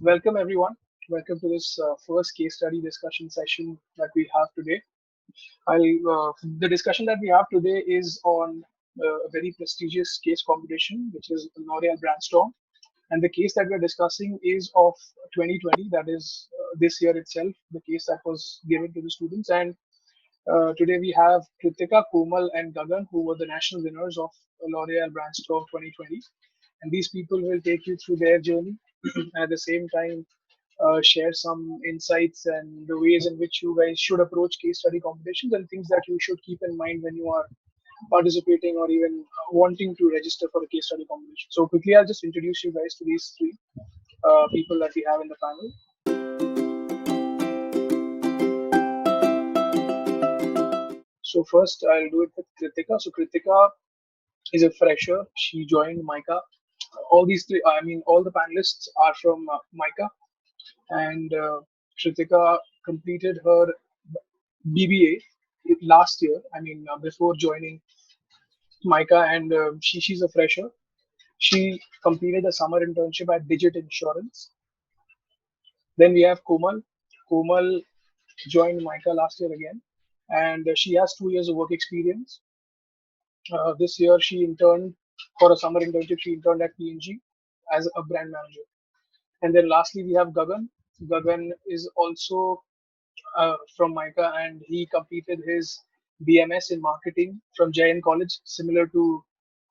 Welcome everyone. Welcome to this first case study discussion session that we have today. The discussion that we have today is on a very prestigious case competition, which is L'Oreal Brandstorm. And the case that we're discussing is of 2020, that is this year itself, the case that was given to the students. And today we have Kritika, Komal, and Gagan, who were the national winners of L'Oreal Brandstorm 2020. And these people will take you through their journey. At the same time, share some insights and the ways in which you guys should approach case study competitions and things that you should keep in mind when you are participating or even wanting to register for a case study competition. So quickly, I'll just introduce you guys to these three people that we have in the panel. So first, I'll do it with Kritika. So Kritika is a fresher. She joined Mica. All these three, I mean, all the panelists are from Mica, and Kritika completed her BBA last year. I mean, before joining Mica, and she's a fresher. She completed a summer internship at Digit Insurance. Then we have Komal. Komal joined Mica last year again, and she has 2 years of work experience. This year, she interned for a summer internship. She interned at P&G as a brand manager. And then lastly, we have Gagan. Gagan is also from Mica, and he completed his BMS in marketing from Jain College, similar to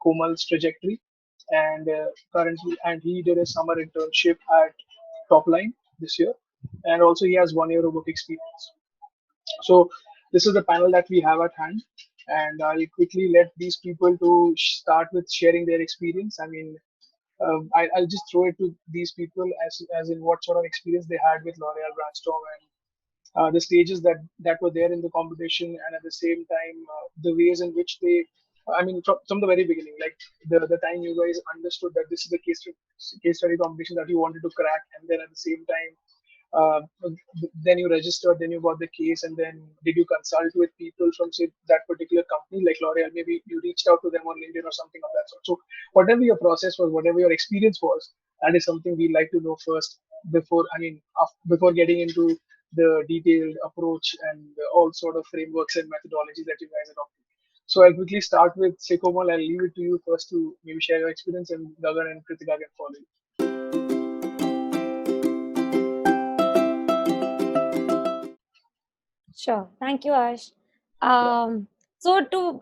Komal's trajectory. And currently, and he did a summer internship at Topline this year, and also he has 1 year of work experience. So this is the panel that we have at hand, and I'll quickly let these people to start with sharing their experience. I mean, I'll just throw it to these people as in what sort of experience they had with L'Oreal Brandstorm and the stages that were there in the competition, and at the same time the ways in which they, I mean, from the very beginning, like the time you guys understood that this is the case study competition that you wanted to crack, and then at the same time uh, then you registered, then you got the case, and then did you consult with people from say that particular company like L'Oreal? Maybe you reached out to them on LinkedIn or something of that sort. So whatever your process was, whatever your experience was, that is something we like to know first before, I mean, before getting into the detailed approach and all sort of frameworks and methodologies that you guys adopt. So I'll quickly start with Sekomal. I'll leave it to you first to maybe share your experience, and Gagan and Kritika can follow you. Sure. Thank you, Ash. So to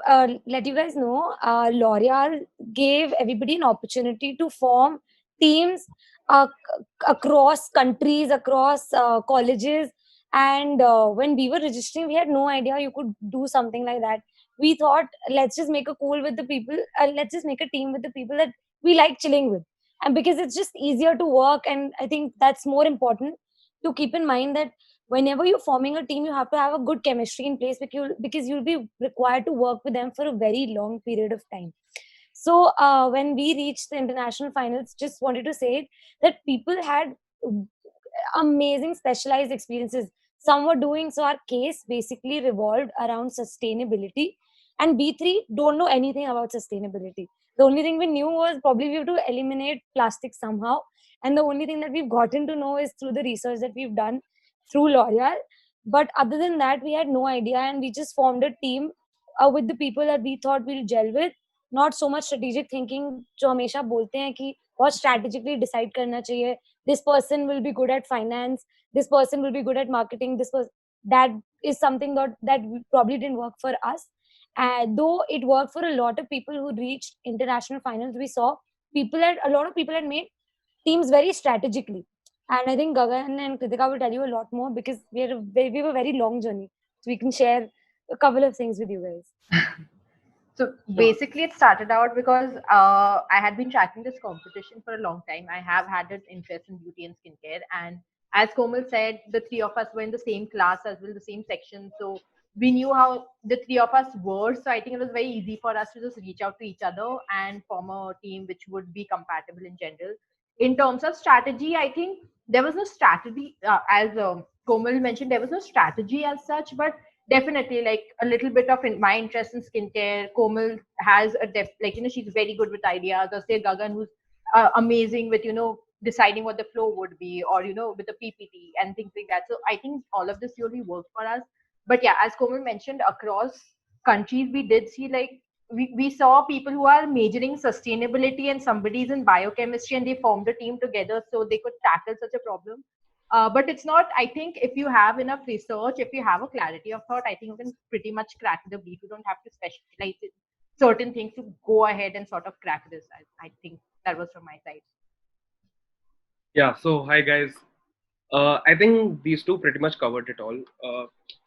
let you guys know, L'Oreal gave everybody an opportunity to form teams across countries, across colleges. And when we were registering, we had no idea you could do something like that. We thought, let's just make a cool with the people. Let's just make a team with the people that we like chilling with. And because it's just easier to work. And I think that's more important to keep in mind that whenever you're forming a team, you have to have a good chemistry in place because you'll be required to work with them for a very long period of time. So when we reached the international finals, just wanted to say that people had amazing specialized experiences. Some were doing, so our case basically revolved around sustainability, and B3 don't know anything about sustainability. The only thing we knew was probably we have to eliminate plastic somehow, and the only thing that we've gotten to know is through the research that we've done through L'Oreal. But other than that, we had no idea, and we just formed a team with the people that we thought we'll gel with. Not so much strategic thinking, जो हमेशा बोलते हैं कि बहुत strategically decide करना चाहिए. This person will be good at finance, this person will be good at marketing, that is something that probably didn't work for us. Though it worked for a lot of people who reached international finals, we saw a lot of people had made teams very strategically. And I think Gagan and Kritika will tell you a lot more because we have a very long journey. So we can share a couple of things with you guys. So basically, it started out because I had been tracking this competition for a long time. I have had an interest in beauty and skincare. And as Komal said, the three of us were in the same class as well, the same section. So we knew how the three of us were. So I think it was very easy for us to just reach out to each other and form a team which would be compatible in general. In terms of strategy, I think there was no strategy, as Komal mentioned, there was no strategy as such, but definitely like a little bit of my interest in skincare. Komal has a she's very good with ideas. Or say Gagan, who's amazing with deciding what the flow would be, or with the PPT and things like that. So I think all of this really worked for us. But yeah, as Komal mentioned, across countries we did see, like, we saw people who are majoring sustainability and somebody's in biochemistry, and they formed a team together so they could tackle such a problem. But it's not, I think, if you have enough research, if you have a clarity of thought, I think you can pretty much crack the brief. You don't have to specialize in certain things to go ahead and sort of crack this. I think that was from my side. Yeah, so hi guys. I think these two pretty much covered it all.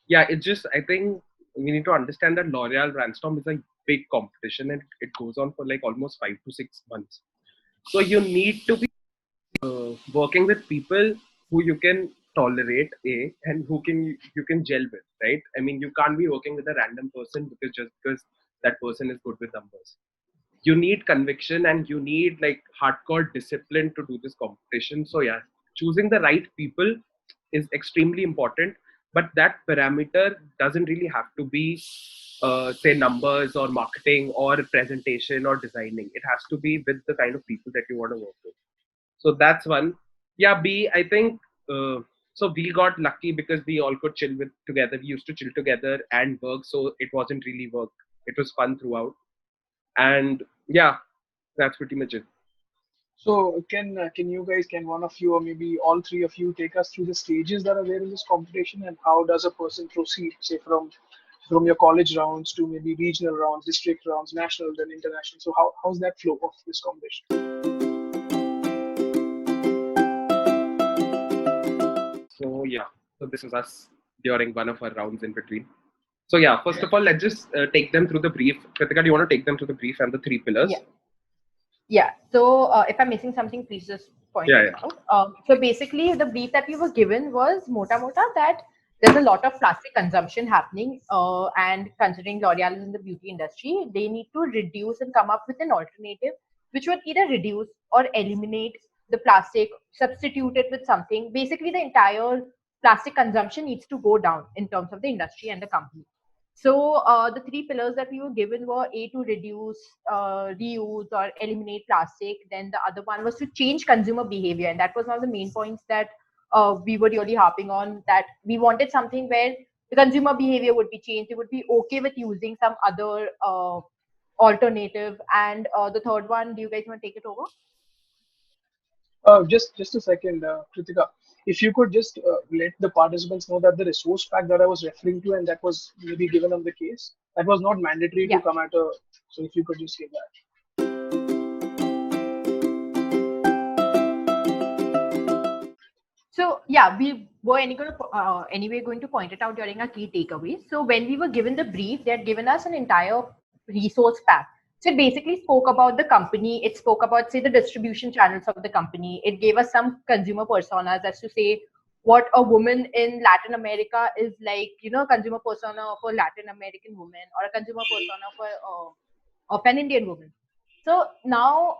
Yeah, it's just, I think we need to understand that L'Oreal Brandstorm is a big competition and it goes on for like almost 5 to 6 months. So you need to be working with people who you can tolerate, and who you can gel with, right? I mean, you can't be working with a random person because that person is good with numbers. You need conviction and you need like hardcore discipline to do this competition. So yeah, choosing the right people is extremely important, but that parameter doesn't really have to be say numbers or marketing or presentation or designing. It has to be with the kind of people that you want to work with. So that's one. Yeah, B, I think so we got lucky because we all could chill with together. We used to chill together and work, so it wasn't really work. It was fun throughout. And yeah, that's pretty much it. So can you guys, can one of you or maybe all three of you take us through the stages that are there in this competition, and how does a person proceed, say from your college rounds to maybe regional rounds, district rounds, national, then international? So how's that flow of this competition? So yeah, so this is us during one of our rounds in between. So yeah, first of all, let's just take them through the brief. Kritika, do you want to take them through the brief and the three pillars? Yeah. So if I'm missing something, please just point it out. So basically, the brief that we were given was mota that there's a lot of plastic consumption happening, and considering L'Oreal is in the beauty industry, they need to reduce and come up with an alternative which would either reduce or eliminate the plastic, substitute it with something. Basically, the entire plastic consumption needs to go down in terms of the industry and the company. So the three pillars that we were given were A, to reduce, reuse or eliminate plastic. Then the other one was to change consumer behavior. And that was one of the main points that we were really harping on, that we wanted something where the consumer behavior would be changed. They would be okay with using some other alternative. And the third one, do you guys want to take it over? Just a second, Kritika. If you could just let the participants know that the resource pack that I was referring to and that was maybe given on the case, that was not mandatory to come at a. So if you could just say that. So yeah, we were anyway going to point it out during our key takeaways. So when we were given the brief, they had given us an entire resource pack. So it basically spoke about the company. It spoke about, say, the distribution channels of the company. It gave us some consumer personas as to say what a woman in Latin America is like, consumer persona of a Latin American woman, or a consumer persona of an Indian woman. So now,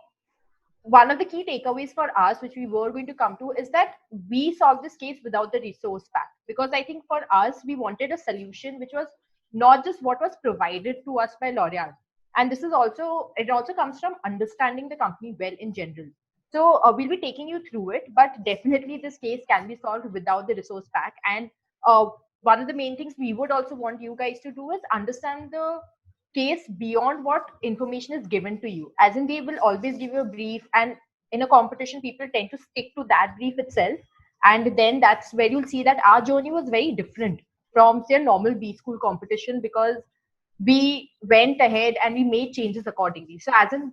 one of the key takeaways for us, which we were going to come to, is that we solved this case without the resource pack. Because I think for us, we wanted a solution which was not just what was provided to us by L'Oreal. And this is also, it also comes from understanding the company well in general. So we'll be taking you through it, but definitely this case can be solved without the resource pack. And one of the main things we would also want you guys to do is understand the case beyond what information is given to you. As in, they will always give you a brief, and in a competition, people tend to stick to that brief itself. And then that's where you'll see that our journey was very different from, say, a normal B school competition, because we went ahead and we made changes accordingly. So as in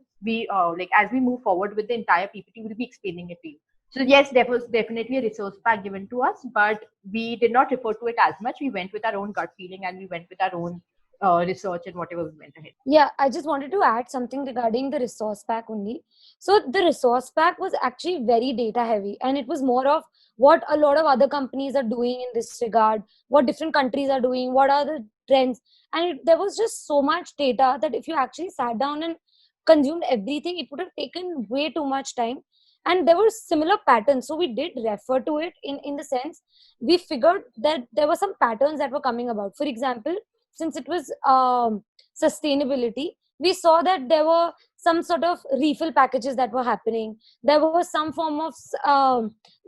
as we move forward with the entire PPT, we'll be explaining it to you. So yes, there was definitely a resource pack given to us, but we did not refer to it as much. We went with our own gut feeling, and we went with our own research and whatever we went ahead. Yeah, I just wanted to add something regarding the resource pack only. So the resource pack was actually very data heavy, and it was more of what a lot of other companies are doing in this regard, what different countries are doing, what are the trends. And there was just so much data that if you actually sat down and consumed everything, it would have taken way too much time. And there were similar patterns. So we did refer to it in the sense we figured that there were some patterns that were coming about. For example, since it was sustainability, we saw that there were some sort of refill packages that were happening. There was some form of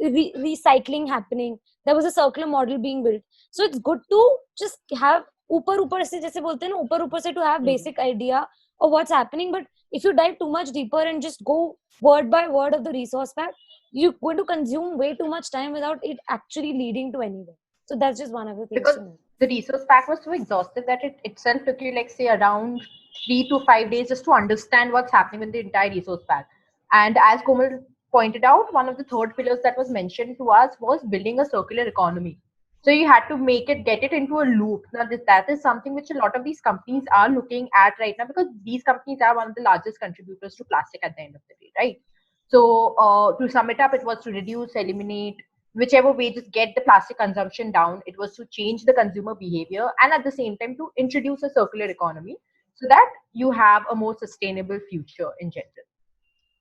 recycling happening. There was a circular model being built. So it's good to just have ऊपर से जैसे बोलते हैं ना ऊपर से to have basic idea of what's happening. But if you dive too much deeper and just go word by word of the resource pack, you're going to consume way too much time without it actually leading to anywhere. So that's just one of the things Because to know. the resource pack was so exhaustive that it itself took you, like, say, around 3 to 5 days just to understand what's happening with the entire resource pack. And as Komal pointed out, one of the third pillars that was mentioned to us was building a circular economy. So you had to get it into a loop. Now, that is something which a lot of these companies are looking at right now, because these companies are one of the largest contributors to plastic at the end of the day, right? So to sum it up, it was to reduce, eliminate, whichever way, just get the plastic consumption down. It was to change the consumer behavior, and at the same time to introduce a circular economy so that you have a more sustainable future in general.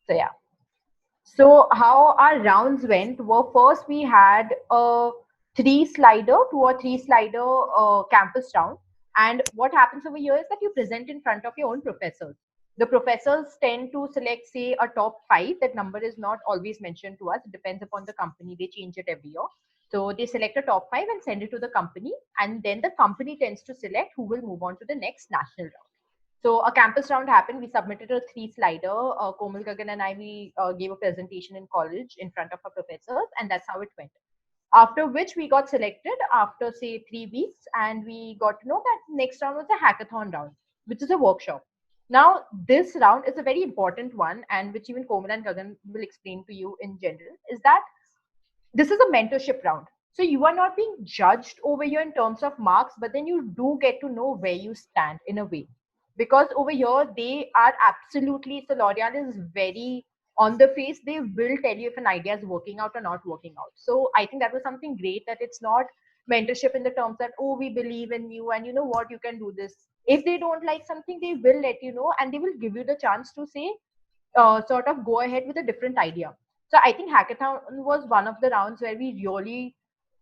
So yeah. So how our rounds went were, first we had a 2 or 3 slider campus round. And what happens over here is that you present in front of your own professors. The professors tend to select, say, a top 5. That number is not always mentioned to us. It depends upon the company. They change it every year. So they select a top 5 and send it to the company. And then the company tends to select who will move on to the next national round. So a campus round happened. We submitted a 3-slider. Komal, Gagan and I, we gave a presentation in college in front of our professors, and that's how it went. After which we got selected after, say, 3 weeks, and we got to know that next round was a hackathon round, which is a workshop. Now, this round is a very important one, and which even Komal and Gagan will explain to you in general, is that this is a mentorship round. So you are not being judged over here in terms of marks, but then you do get to know where you stand in a way. Because over here, they are absolutely, so L'Oreal is very on the face. They will tell you if an idea is working out or not working out. So I think that was something great, that it's not mentorship in the terms that, oh, we believe in you and you know what, you can do this. If they don't like something, they will let you know, and they will give you the chance to say, sort of go ahead with a different idea. So I think hackathon was one of the rounds where we really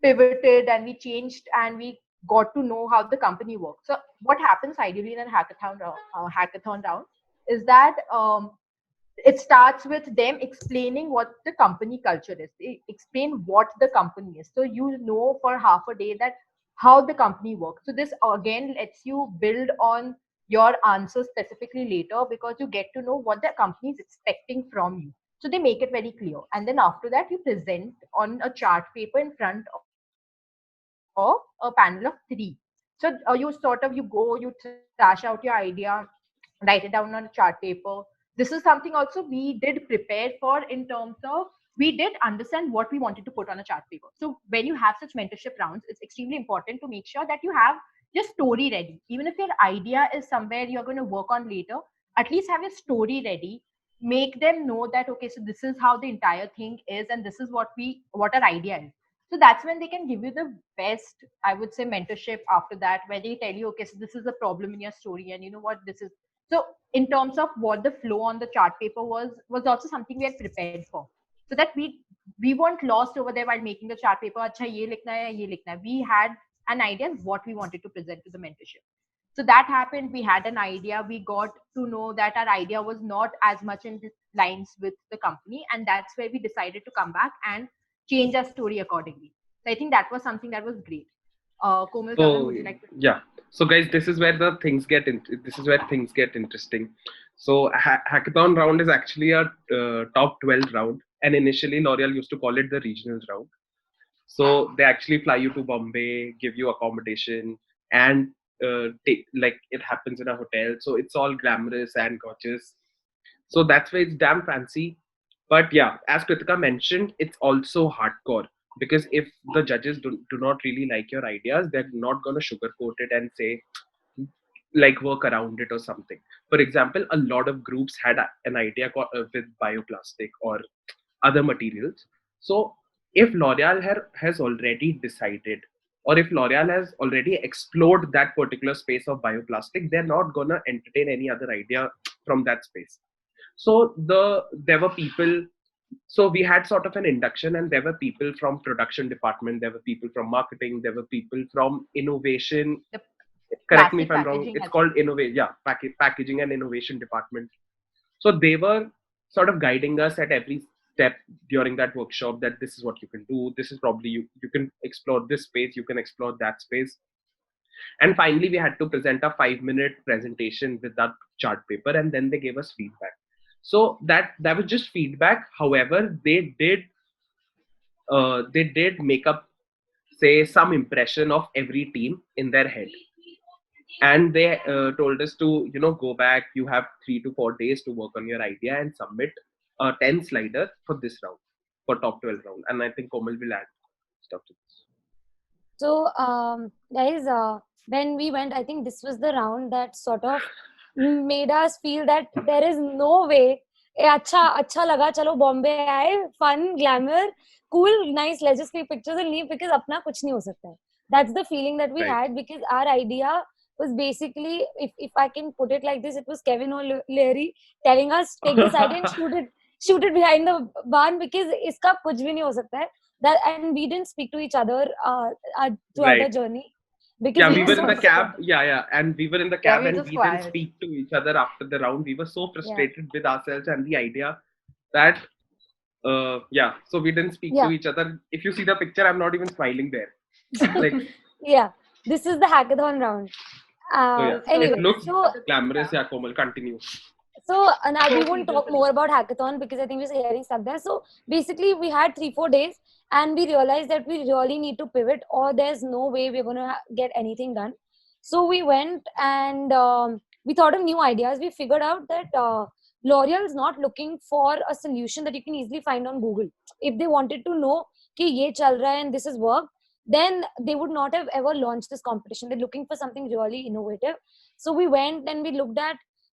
pivoted and we changed and we got to know how the company works. So what happens ideally in a hackathon round is that it starts with them explaining what the company culture is. They explain what the company is. So you know for half a day that how the company works. So this again lets you build on your answers specifically later, because you get to know what the company is expecting from you. So they make it very clear. And then after that, you present on a chart paper in front of a panel of 3. So you trash out your idea, write it down on a chart paper. This is something also we did prepare for, in terms of we did understand what we wanted to put on a chart paper. So when you have such mentorship rounds, it's extremely important to make sure that you have your story ready. Even if your idea is somewhere you're going to work on later, at least have your story ready. Make them know that, okay, so this is how the entire thing is, and this is what our idea is. So that's when they can give you the best, I would say, mentorship after that, where they tell you, okay, so this is a problem in your story, and you know what, this is. So in terms of what the flow on the chart paper was also something we had prepared for, so that we weren't lost over there while making the chart paper. Acha, ye likhna hai, ye likhna hai. We had an idea of what we wanted to present to the mentorship. So that happened. We had an idea. We got to know that our idea was not as much in lines with the company, and that's where we decided to come back and change our story accordingly. So I think that was something that was great. Komal, Gagan, would you like to? Yeah. So guys, this is where things get interesting. So hackathon round is actually a top 12 round, and initially L'Oreal used to call it the regionals round. So they actually fly you to Bombay, give you accommodation, and like it happens in a hotel. So it's all glamorous and gorgeous. So that's why it's damn fancy. But yeah, as Kritika mentioned, it's also hardcore, because if the judges do not really like your ideas, they're not going to sugarcoat it and say, like, work around it or something. For example, a lot of groups had an idea with bioplastic or other materials. So if L'Oreal has already decided, or if L'Oreal has already explored that particular space of bioplastic, they're not going to entertain any other idea from that space. So there were people. So we had sort of an induction, and there were people from production department, there were people from marketing, there were people from innovation, correct me if Plastic I'm wrong, packaging it's has called packaging and innovation department. So they were sort of guiding us at every step during that workshop, that this is what you can do, this is probably you can explore this space, you can explore that space. And finally we had to present a 5-minute presentation with that chart paper, and then they gave us feedback. So that was just feedback. However, they did make up, say, some impression of every team in their head. And they told us to go back, you have 3 to 4 days to work on your idea and submit a 10 slider for this round, for top 12 round. And I think Komal will add stuff to this. So, guys, when we went, I think this was the round that sort of made us feel that there is no way. अच्छा लगा, चलो बॉम्बे आए, fun, glamour, cool, nice. Let's just take pictures and leave because अपना कुछ नहीं हो सकता है. That's the feeling that we Right. had, because our idea was basically, if I can put it like this, it was Kevin O'Leary telling us take this idea and shoot it behind the barn, because इसका कुछ भी नहीं हो सकता है. That, and we didn't speak to each other throughout the Right. journey, because Yeah, we we were were so in the cab. frustrated. Yeah, and we were in the Yeah, cab, we were and just we didn't quiet. speak to each other after the round. We were so frustrated with ourselves and the idea that, so we didn't speak to Yeah. each other. If you see the picture, I'm not even smiling there. Like, Yeah, this is the hackathon round. so yeah, Anyway, it looks so glamorous. Yeah, Komal, continue. now we So won't talk more about hackathon because I think we're hearing stuck there. So basically, we had 3-4 days, and we realized that we really need to pivot, or there's no way we're gonna get anything done. So we went and we thought of new ideas. We figured out that L'Oreal is not looking for a solution that you can easily find on Google. If they wanted to know कि ये चल रहा है and this is work, then they would not have ever launched this competition. They're looking for something really innovative. So we went and we looked at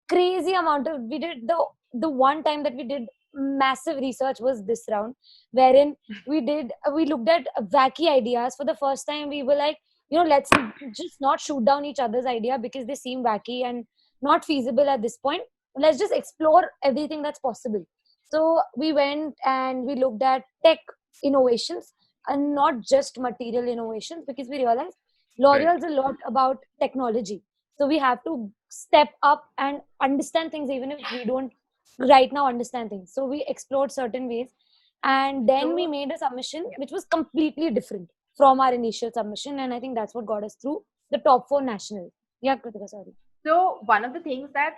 crazy amount of, we did the one time that we did massive research was this round, wherein we looked at wacky ideas. For the first time we were like, let's just not shoot down each other's idea because they seem wacky and not feasible at this point. Let's just explore everything that's possible. So we went and we looked at tech innovations and not just material innovations, because we realized L'Oreal's a lot about technology. So we have to step up and understand things even if we don't right now understand things. So we explored certain ways, and then we made a submission which was completely different from our initial submission, and I think that's what got us through the top 4 nationals. Yeah, Kritika, sorry. So one of the things that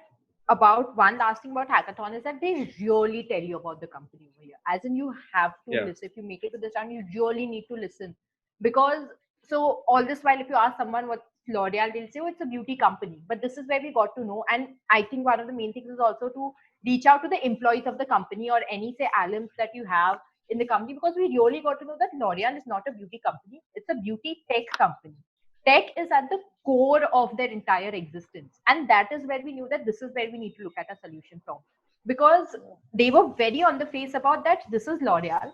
about one last thing about hackathon is that they really tell you about the company over here. As in, you have to Yeah. listen. If you make it to this time, you really need to listen, because so all this while, if you ask someone what L'Oreal, they'll say, "Oh, it's a beauty company." But this is where we got to know, and I think one of the main things is also to reach out to the employees of the company or any say alums that you have in the company, because we really got to know that L'Oreal is not a beauty company; it's a beauty tech company. Tech is at the core of their entire existence, and that is where we knew that this is where we need to look at a solution from, because they were very on the face about that. This is L'Oreal.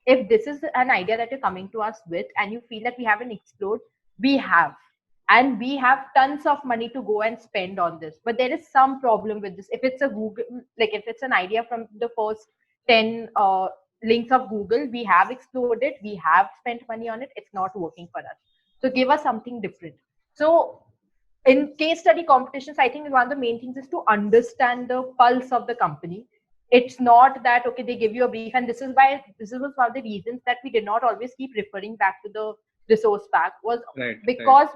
If this is an idea that you're coming to us with and you feel that we haven't explored, we have, and we have tons of money to go and spend on this, but there is some problem with this. If it's a Google, like if it's an idea from the first 10 links of Google, we have explored it, we have spent money on it, it's not working for us. So give us something different. So in case study competitions, I think one of the main things is to understand the pulse of the company. It's not that okay, they give you a brief, and this is why this was one of the reasons that we did not always keep referring back to the resource pack, was Right. because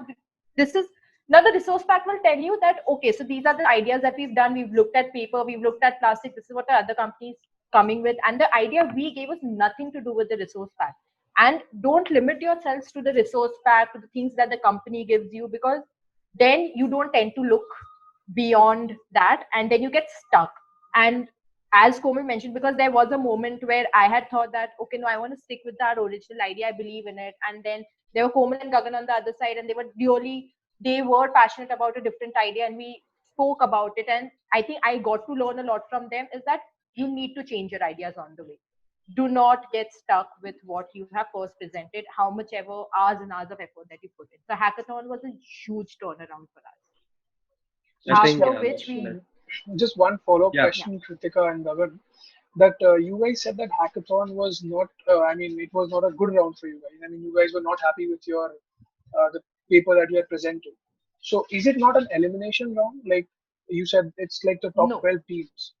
this is now the resource pack will tell you that okay, so these are the ideas that we've done. We've looked at paper, we've looked at plastic. This is what the other companies coming with, and the idea we gave was nothing to do with the resource pack. And don't limit yourselves to the resource pack, to the things that the company gives you, because then you don't tend to look beyond that, and then you get stuck. And as Komal mentioned, because there was a moment where I had thought that okay, no, I want to stick with that original idea, I believe in it, and then there were Komal and Gagan on the other side, and they were passionate about a different idea, and we spoke about it. And I think I got to learn a lot from them, is that you need to change your ideas on the way. Do not get stuck with what you have first presented, how much ever hours and hours of effort that you put in. So hackathon was a huge turnaround for us. I think, After yeah, which we Just one follow-up Yeah. question, Kritika and Gagan, that you guys said that hackathon was not, it was not a good round for you guys. I mean, you guys were not happy with your the paper that you had presented. So is it not an elimination round? Like you said, it's like the top No. 12 teams.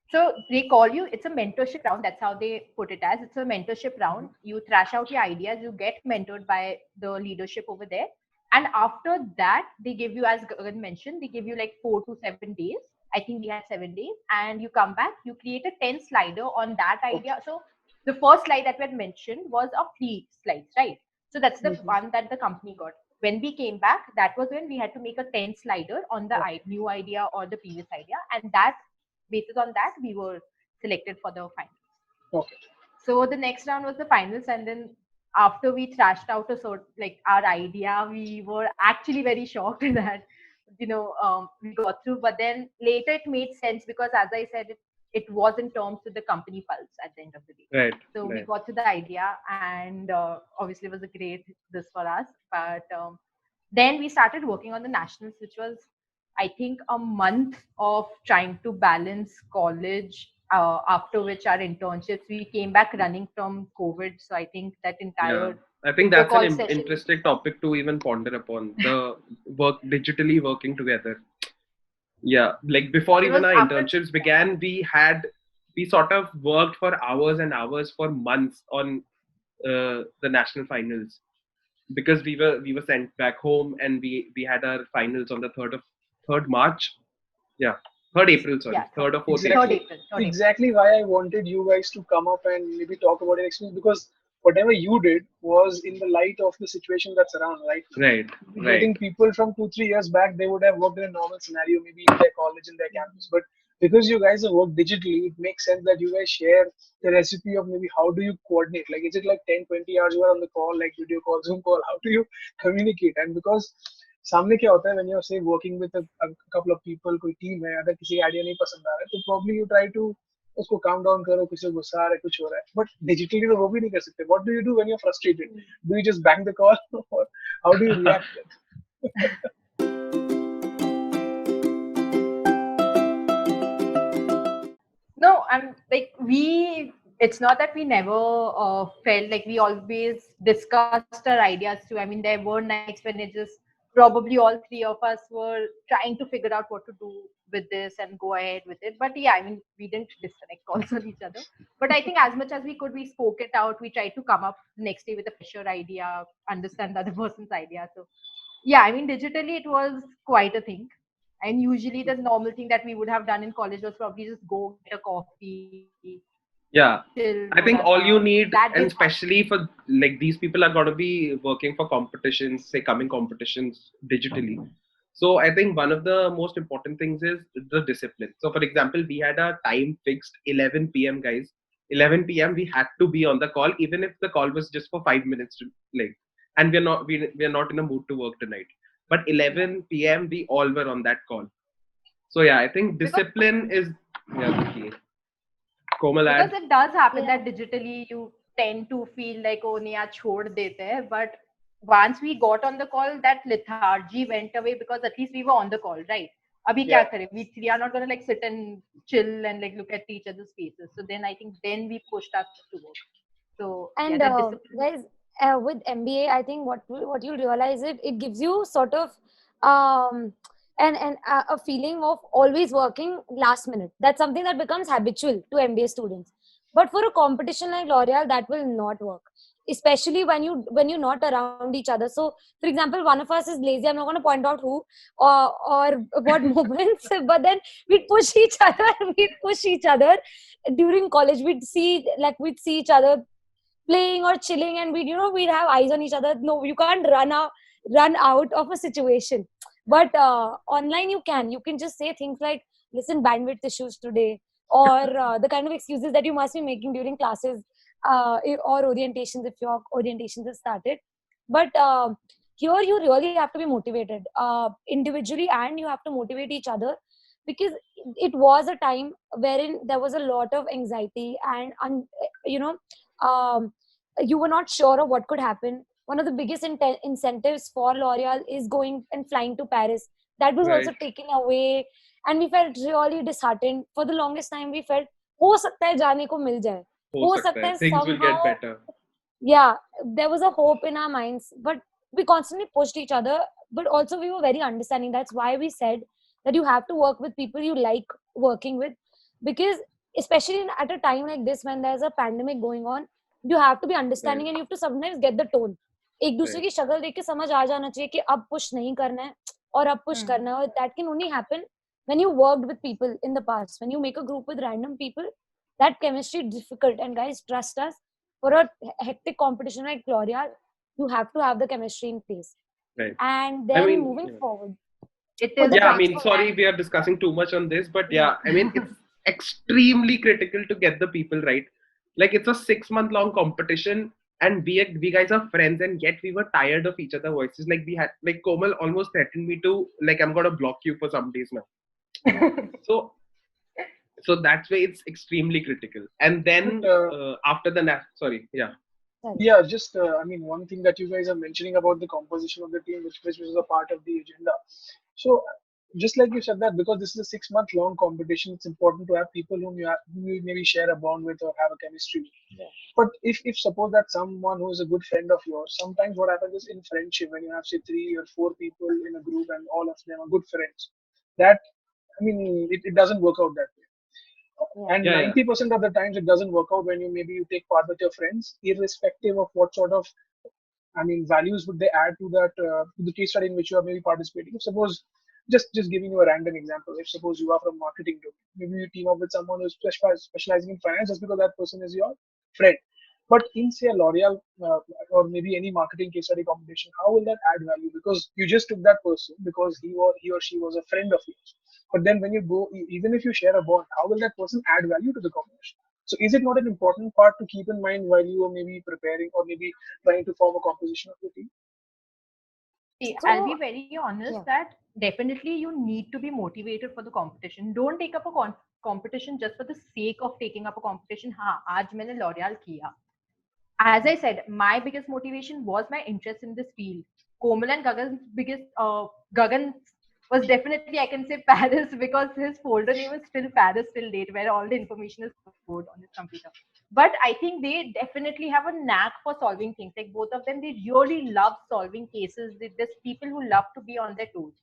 So they call you, it's a mentorship round. That's how they put it as. It's a mentorship round. You thrash out your ideas, you get mentored by the leadership over there. And after that, they give you, as Gagan mentioned, they give you like 4 to 7 days. I think we had 7 days. And you come back, you create a 10 slider on that idea. So the first slide that we had mentioned was of 3 slides, right? So that's the one that the company got. When we came back, that was when we had to make a 10 slider on the new idea or the previous idea. And that basis on that we were selected for the finals. Okay. So the next round was the finals, and then after we thrashed out a sort like our idea, we were actually very shocked that we got through. But then later it made sense because, as I said, it was in terms with the company pulse at the end of the day. Right. So we Right. got to the idea, and obviously it was a great this for us. But then we started working on the nationals, which was, I think, a month of trying to balance college. After which our internships, we came back running from COVID. So I think that entire Yeah. I think the that's an call session. interesting topic to even ponder upon. The digitally working together. Yeah, like before It even was our after- internships began, we sort of worked for hours and hours for months on the national finals, because we were sent back home, and we had our finals on the 3rd March. Yeah, 3rd April. Sorry, Yeah, 3rd or 4th Exactly. April. Third April. Exactly why I wanted you guys to come up and maybe talk about your experience, because whatever you did was in the light of the situation that's around, right? Right, I right. think people from 2-3 years back, they would have worked in a normal scenario, maybe in their college, in their campus. But because you guys have worked digitally, it makes sense that you guys share the recipe of maybe how do you coordinate. Like, is it like 10-20 hours you are on the call, like video call, Zoom call? How do you communicate? And because सामने क्या होता है when you're say working with a couple of people, कोई team है, अगर किसी idea नहीं पसंद आ रहा है तो probably you try to उसको काम डाउन करो, किसी को गुस्सा आ रहा है, कुछ हो रहा है, बट डिजिटली तो वो भी नहीं कर सकते. What do you do when you're frustrated? Do you just bang the call or how do you react? No, I'm like it's not that we never felt like we always discussed our ideas too. I mean, there were nights when it just probably all three of us were trying to figure out what to do with this and go ahead with it. But yeah, I mean, we didn't disconnect calls on each other. But I think as much as we could, we spoke it out. We tried to come up next day with a fresher idea, understand the other person's idea. So yeah, I mean, digitally it was quite a thing. And usually the normal thing that we would have done in college was probably just go get a coffee. Yeah, Chill, I think all you need, that and is especially for like these people are going to be working for competitions, say coming competitions digitally. So I think one of the most important things is the discipline. So for example, we had a time fixed 11 p.m. guys. 11 p.m. we had to be on the call, even if the call was just for 5 minutes, like, and we're not in a mood to work tonight. But 11 p.m. we all were on that call. So yeah, I think discipline is the key. Komal, because it does happen Yeah. that digitally you tend to feel like, oh, nahi, yaar, chhod dete hai. But once we got on the call, that lethargy went away because at least we were on the call, right? Abhi Yeah. kya kare? We three are not gonna like sit and chill and like look at each other's faces. So then I think then we pushed us to work. So yeah, And that discipline. guys, with MBA, I think what you realize it gives you sort of um and a feeling of always working last minute. That's something that becomes habitual to MBA students. But for a competition like L'Oreal, that will not work. Especially when you're not around each other. So, for example, one of us is lazy. I'm not going to point out who or what moments, but then we'd push each other. We'd push each other during college. We'd see each other playing or chilling, and we'd have eyes on each other. No, you can't run out of a situation, but online you can just say things like, listen, bandwidth issues today, or the kind of excuses that you must be making during classes, or orientations, if your orientations have started. But here you really have to be motivated individually, and you have to motivate each other, because it was a time wherein there was a lot of anxiety and you know um, you were not sure of what could happen. One of the biggest incentives for L'Oreal is going and flying to Paris. That was also Right. taken away, and we felt really disheartened. For the longest time, we felt, हो सकता है जाने को मिल जाए. हो हो सकता सकता है, है things will get somehow. better. Yeah, there was a hope in our minds, but we constantly pushed each other, but also we were very understanding. That's why we said that you have to work with people you like working with, because especially at a time like this when there's a pandemic going on, you have to be understanding and you have to sometimes get the tone. एक दूसरे की शक्ल देख के समझ आ जाना चाहिए कि अब पुश नहीं करना है और अब पुश करना है, और that can only happen when you worked with people in the past. When you make a group with random people, that chemistry is difficult. And guys, trust us, for a hectic competition like L'Oreal, you have to have the chemistry in place. Right. And then I mean, moving forward, It For is the yeah, I transfer mean, sorry, we are discussing too much on this, but yeah, I mean, it's extremely critical to get the people right. Like, it's a 6 month long competition, and we guys are friends, and yet we were tired of each other's voices. Like, we had, like, Komal almost threatened me to, like, I'm gonna block you for some days now. So that's why it's extremely critical. And then after the sorry, yeah. Yeah, just I mean, one thing that you guys are mentioning about the composition of the team, which was a part of the agenda. So, just like you said that because this is a 6 month long competition, it's important to have people whom you maybe share a bond with or have a chemistry. Yeah. But if suppose that someone who is a good friend of yours, sometimes what happens is in friendship when you have say 3 or 4 people in a group and all of them are good friends, that I mean it doesn't work out that way. And Yeah, 90% of the times it doesn't work out when you take part with your friends, irrespective of what sort of values would they add to that to the case study in which you are maybe participating. If suppose just giving you a random example, if suppose you are from marketing group, maybe you team up with someone who's specializing in finance just because that person is your friend. But in say a L'Oreal or maybe any marketing case study competition, how will that add value? Because you just took that person because he or she was a friend of yours. But then when you go, even if you share a bond, how will that person add value to the competition? So is it not an important part to keep in mind while you are maybe preparing or maybe trying to form a composition of your team? See, So, I'll be very honest yeah. that definitely you need to be motivated for the competition. Don't take up a competition just for the sake of taking up a competition. हाँ, आज मैंने L'Oreal किया. As I said, my biggest motivation was my interest in this field. Komal and Gagan's biggest, Gagan was definitely, I can say, Paris, because his folder name is still Paris till date, where all the information is stored on his computer. But I think they definitely have a knack for solving things. Like both of them, they really love solving cases. There's people who love to be on their toes.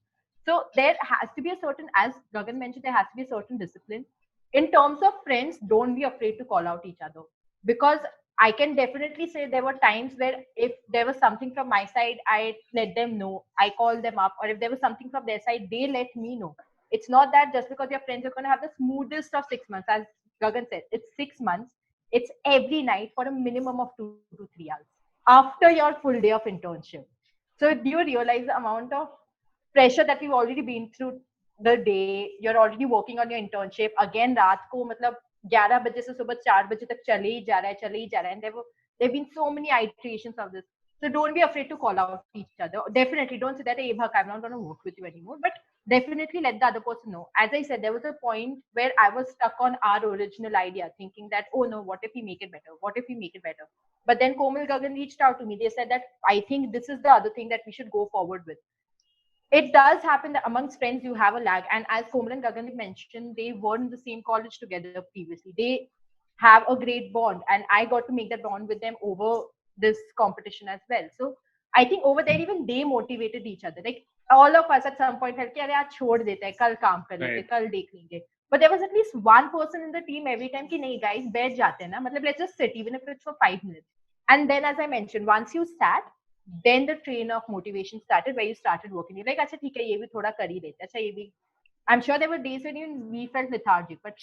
So there has to be a certain, as Gagan mentioned, there has to be a certain discipline. In terms of friends, don't be afraid to call out each other, because I can definitely say there were times where if there was something from my side, I let them know. I called them up, or if there was something from their side, they let me know. It's not that just because your friends are going to have the smoothest of 6 months, as Gagan said, it's 6 months. It's every night for a minimum of 2 to 3 hours after your full day of internship. So do you realize the amount of pressure that we've already been through the day? You're already working on your internship. Again, रात को मतलब 11 बजे से सुबह 4 बजे तक चले ही जा रहा है, and there have been so many iterations of this. So don't be afraid to call out each other. Definitely don't say that, hey, Bhak, I'm not going to work with you anymore. But definitely let the other person know. As I said, there was a point where I was stuck on our original idea, thinking that, oh no, what if we make it better? What if we make it better? But then Komal Gagan reached out to me. They said that I think this is the other thing that we should go forward with. It does happen that amongst friends you have a lag, and as Komal and Gagan mentioned, they were in the same college together previously. They have a great bond, and I got to make that bond with them over this competition as well. So I think over there even they motivated each other. Like all of us at some point felt कि अरे आज छोड़ देते हैं, कल काम कर लेते हैं, कल देख लेंगे. But there was at least one person in the team every time कि नहीं guys बैठ जाते हैं ना, मतलब let's just sit even if it's for 5 minutes. And then as I mentioned, once you sat, then the train of motivation started, where you started working. You're like, अच्छा ठीक है, ये भी थोड़ा कर ही लेते हैं, अच्छा ये भी. I'm sure there were days when even we felt lethargic, but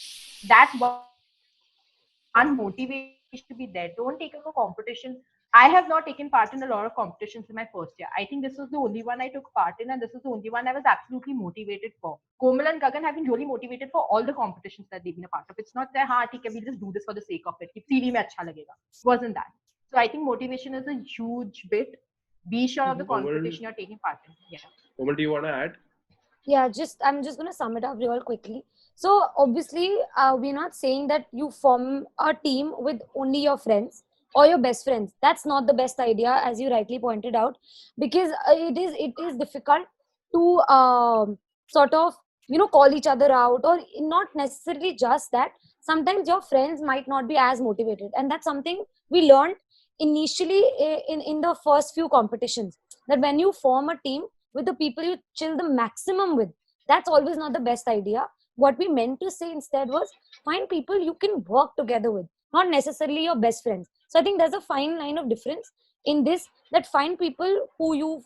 that one motivation to be there. Don't take up a competition. I have not taken part in a lot of competitions in my first year. I think this was the only one I took part in, and this was the only one I was absolutely motivated for. Komal and Gagan have been really motivated for all the competitions that they've been a part of. It's not that, हाँ ठीक है, we'll just do this for the sake of it. कि CV में अच्छा लगेगा. Wasn't that? So I think motivation is a huge bit. Be sure of the competition you're taking part in. Yeah. Komal, do you want to add? Yeah, I'm just going to sum it up real quickly. So obviously, we're not saying that you form a team with only your friends or your best friends. That's not the best idea, as you rightly pointed out, because it is difficult to sort of call each other out, or not necessarily just that. Sometimes your friends might not be as motivated, and that's something we learned initially in the first few competitions. that when you form a team with the people you chill the maximum with, that's always not the best idea. What we meant to say instead was find people you can work together with, not necessarily your best friends. So I think there's a fine line of difference in this, that find people who you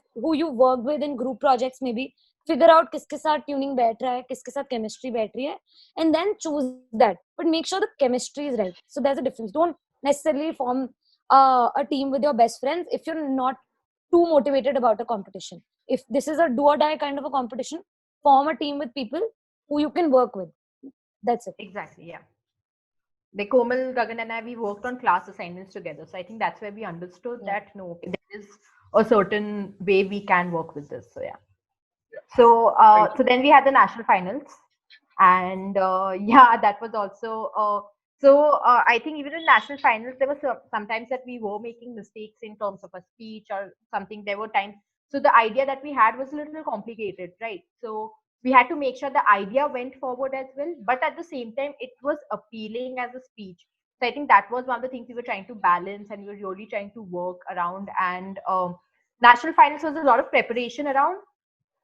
work with in group projects, maybe figure out किसके साथ tuning बैठ रहा है, किसके साथ chemistry बैठ रही है, and then choose that. But make sure the chemistry is right. So there's a difference. Don't necessarily form a team with your best friends if you're not too motivated about a competition. If this is a do or die kind of a competition, form a team with people who you can work with. That's it. Exactly, yeah. Like Komal, Gagan, and I, we worked on class assignments together. So I think that's where we understood Yeah. that no, there is a certain way we can work with this. So yeah. So so then we had the national finals, and yeah, that was also I think even in national finals there were sometimes that we were making mistakes in terms of a speech or something. There were times. So the idea that we had was a little complicated, right? So we had to make sure the idea went forward as well, but at the same time it was appealing as a speech. So I think that was one of the things we were trying to balance, and we were really trying to work around. And national finals was a lot of preparation around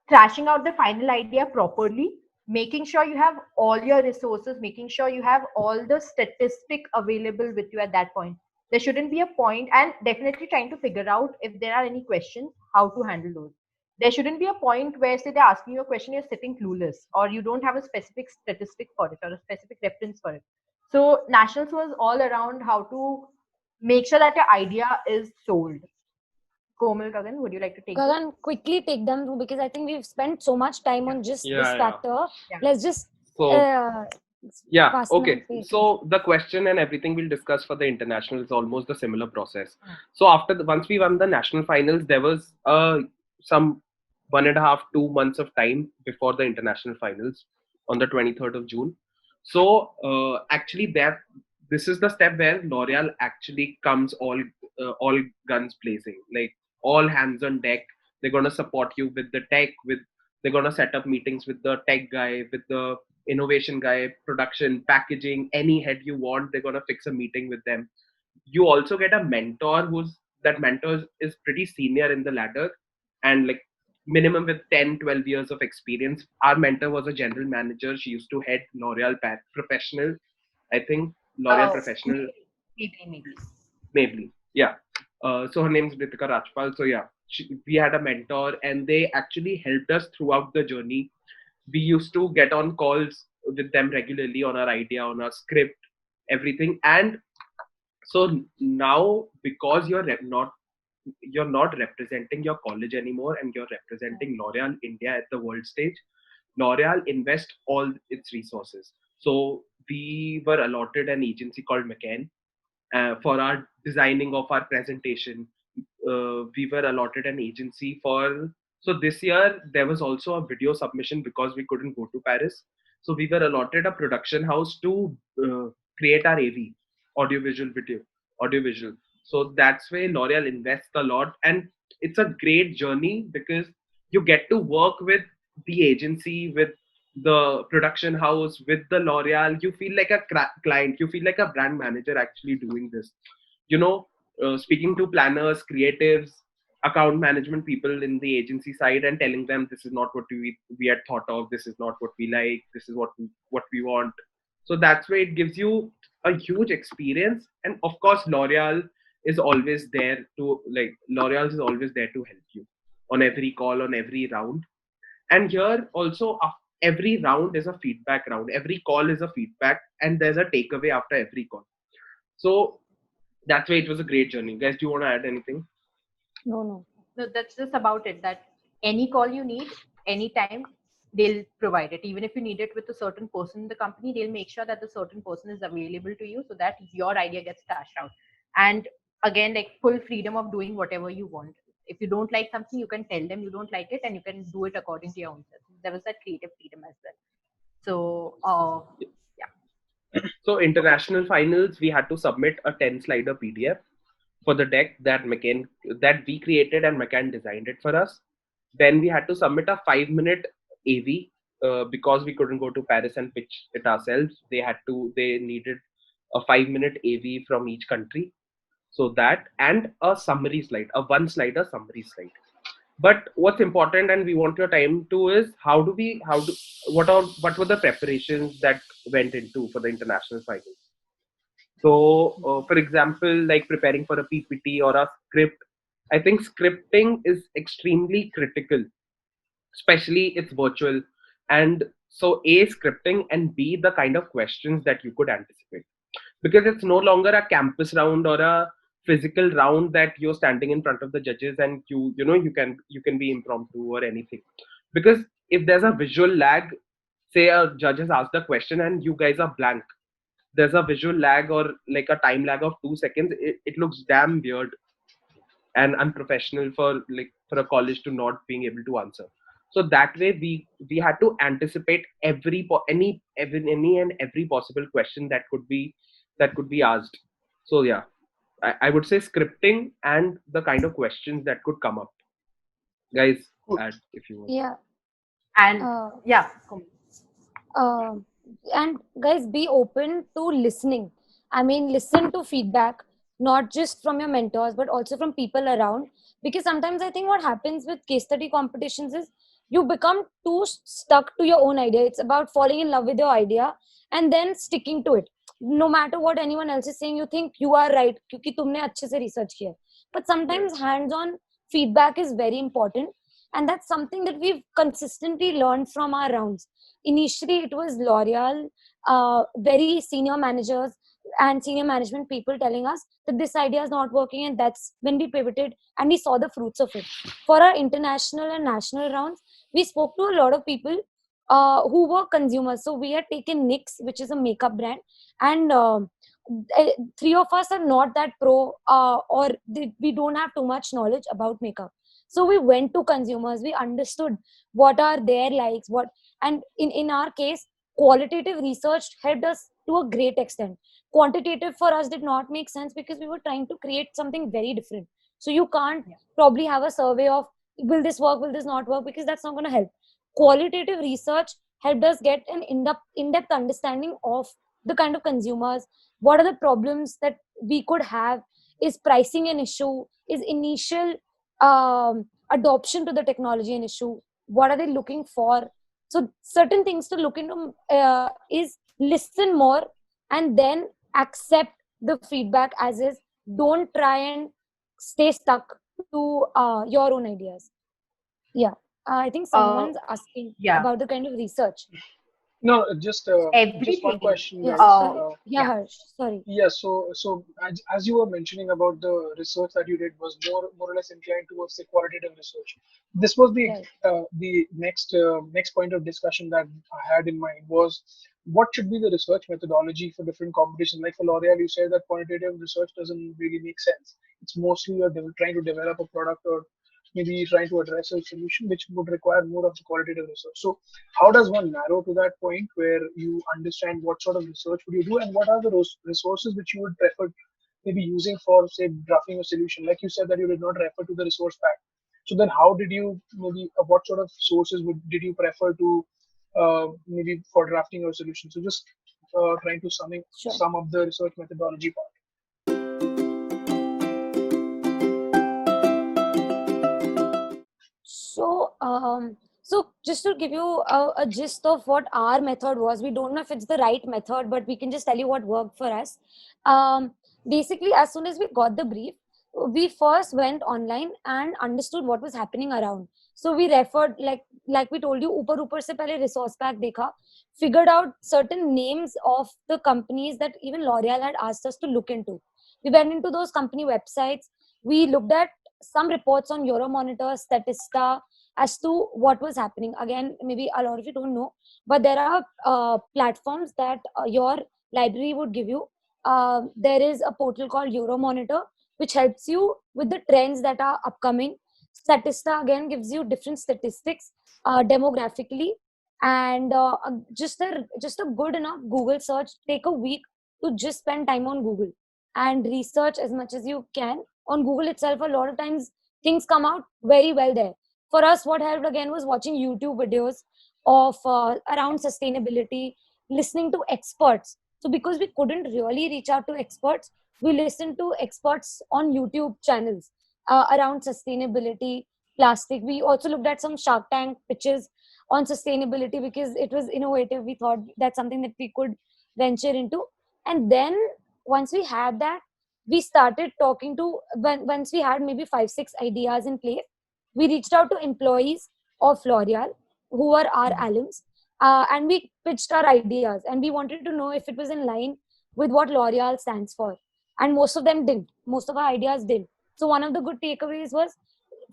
thrashing out the final idea properly, making sure you have all your resources, making sure you have all the statistic available with you at that point. There shouldn't be a point, and definitely trying to figure out if there are any questions, how to handle those. There shouldn't be a point where, say, they're asking you a question, you're sitting clueless, or you don't have a specific statistic for it or a specific reference for it. So, nationals was all around how to make sure that your idea is sold. Komal, Gagan, would you like to take this? Gagan, quickly take them through because I think we've spent so much time on just this Yeah. factor. Yeah. Let's just So pass them okay. on quickly. So the question and everything we'll discuss for the international is almost the similar process. So after once we won the national finals, there was some 1.5 2 months of time before the international finals on the 23rd of June. So actually this is the step where L'Oreal actually comes all guns blazing, like all hands on deck. They're gonna support you with the tech, they're gonna set up meetings with the tech guy, with the innovation guy, production, packaging, any head you want, they're gonna fix a meeting with them. You also get a mentor that mentor is pretty senior in the ladder, and like minimum with 10-12 years of experience. Our mentor was a general manager. She used to head L'Oreal Professional, I think. L'Oreal Professional, maybe. Yeah. So her name is Ritika Rajpal. So yeah, we had a mentor, and they actually helped us throughout the journey. We used to get on calls with them regularly on our idea, on our script, everything. And so now, because you're not representing your college anymore, and you're representing L'Oreal India at the world stage, L'Oreal invest all its resources. So we were allotted an agency called McCann for our designing of our presentation. We were allotted an agency for. So this year there was also a video submission because we couldn't go to Paris. So we were allotted a production house to create our AV, audiovisual video, audiovisual. So that's why L'Oreal invests a lot, and it's a great journey because you get to work with the agency, with the production house, with the L'Oreal. You feel like a client, you feel like a brand manager actually doing this. You know, speaking to planners, creatives, account management people in the agency side, and telling them this is not what we had thought of, this is not what we like, this is what we want. So that's why it gives you a huge experience. And of course, L'Oreal is always there to L'Oreal is always there to help you on every call, on every round. And here also, every round is a feedback round, every call is a feedback, and there's a takeaway after every call. So that's why it was a great journey. Guys, do you want to add anything? No. No, that's just about it. That any call you need, anytime, they'll provide it. Even if you need it with a certain person in the company, they'll make sure that the certain person is available to you so that your idea gets dashed out. And again, like full freedom of doing whatever you want. If you don't like something, you can tell them you don't like it, and you can do it according to your own self. There was that creative freedom as well. So, yeah. So international finals, we had to submit a 10-slider PDF for the deck that we created, and McCann designed it for us. Then we had to submit a 5-minute AV because we couldn't go to Paris and pitch it ourselves. They needed a 5-minute AV from each country. So that, and a summary slide, a 1-slider summary slide. But what's important, and we want your time to, is what were the preparations that went into for the international finals. So, for example, like preparing for a PPT or a script, I think scripting is extremely critical, especially it's virtual. And so, A, scripting, and B, the kind of questions that you could anticipate. Because it's no longer a campus round or a physical round that you're standing in front of the judges and you can be impromptu or anything. Because if there's a visual lag, say a judge has asked a question and you guys are blank, there's a visual lag or like a time lag of 2 seconds, it looks damn weird and unprofessional for a college to not being able to answer. So that way we had to anticipate any and every possible question that could be asked. So yeah, I would say scripting and the kind of questions that could come up. Guys, Cool. add if you want. Yeah. And Uh, yeah, Komal. uh, and guys, be open to listening. I mean, listen to feedback, not just from your mentors, but also from people around. Because sometimes I think what happens with case study competitions is you become too stuck to your own idea. It's about falling in love with your idea and then sticking to it. No matter what anyone else is saying, you think you are right क्योंकि तुमने अच्छे से research किया. But sometimes hands-on feedback is very important, and that's something that we've consistently learned from our rounds. Initially, it was L'Oreal, very senior managers and senior management people telling us that this idea is not working, and that's when we pivoted and we saw the fruits of it. For our international and national rounds, we spoke to a lot of people who were consumers. So we had taken NYX, which is a makeup brand, and three of us are not that pro, we don't have too much knowledge about makeup. So we went to consumers, we understood what are their likes, what, and in our case, qualitative research helped us to a great extent. Quantitative for us did not make sense because we were trying to create something very different. So you can't Yeah. probably have a survey of will this work, will this not work, because that's not going to help. Qualitative research helped us get an in-depth understanding of the kind of consumers, what are the problems that we could have, is pricing an issue, is initial adoption to the technology an issue, what are they looking for. So certain things to look into is listen more and then accept the feedback as is. Don't try and stay stuck to your own ideas. Yeah. I think someone's asking Yeah. about the kind of research. No, just one Everything. question, Yes. guys. Yeah, Yeah. Harsh. Sorry. Yeah, so as you were mentioning about the research that you did was more or less inclined towards the qualitative research. This was Right. the next point of discussion that I had in mind was what should be the research methodology for different competitions. Like for L'Oreal, you said that quantitative research doesn't really make sense. It's mostly you're trying to develop a product or maybe trying to address a solution which would require more of the qualitative research. So how does one narrow to that point where you understand what sort of research would you do and what are the resources which you would prefer maybe using for say drafting a solution? Like you said that you did not refer to the resource pack. So then how did you maybe what sort of sources did you prefer to maybe for drafting your solution? So just trying to Sure. sum up the research methodology part. So just to give you a gist of what our method was, we don't know if it's the right method, but we can just tell you what worked for us. Basically, as soon as we got the brief, we first went online and understood what was happening around. So we referred, like we told you, ऊपर से पहले resource pack देखा, figured out certain names of the companies that even L'Oreal had asked us to look into. We went into those company websites. We looked at some reports on Euromonitor, Statista, as to what was happening. Again, maybe a lot of you don't know, but there are platforms that your library would give you. There is a portal called Euromonitor, which helps you with the trends that are upcoming. Statista again gives you different statistics demographically, and just a good enough Google search. Take a week to just spend time on Google and research as much as you can on Google itself. A lot of times things come out very well there. For us, what helped again was watching YouTube videos of around sustainability, listening to experts. So because we couldn't really reach out to experts, we listened to experts on YouTube channels around sustainability. plastic. We also looked at some Shark Tank pitches on sustainability because it was innovative. We thought that's something that we could venture into. And then once we had that, we started talking to, once we had maybe 5 6 ideas in place, we reached out to employees of L'Oreal who were our alums, and we pitched our ideas, and we wanted to know if it was in line with what L'Oreal stands for. And most of them didn't. Most of our ideas didn't. So one of the good takeaways was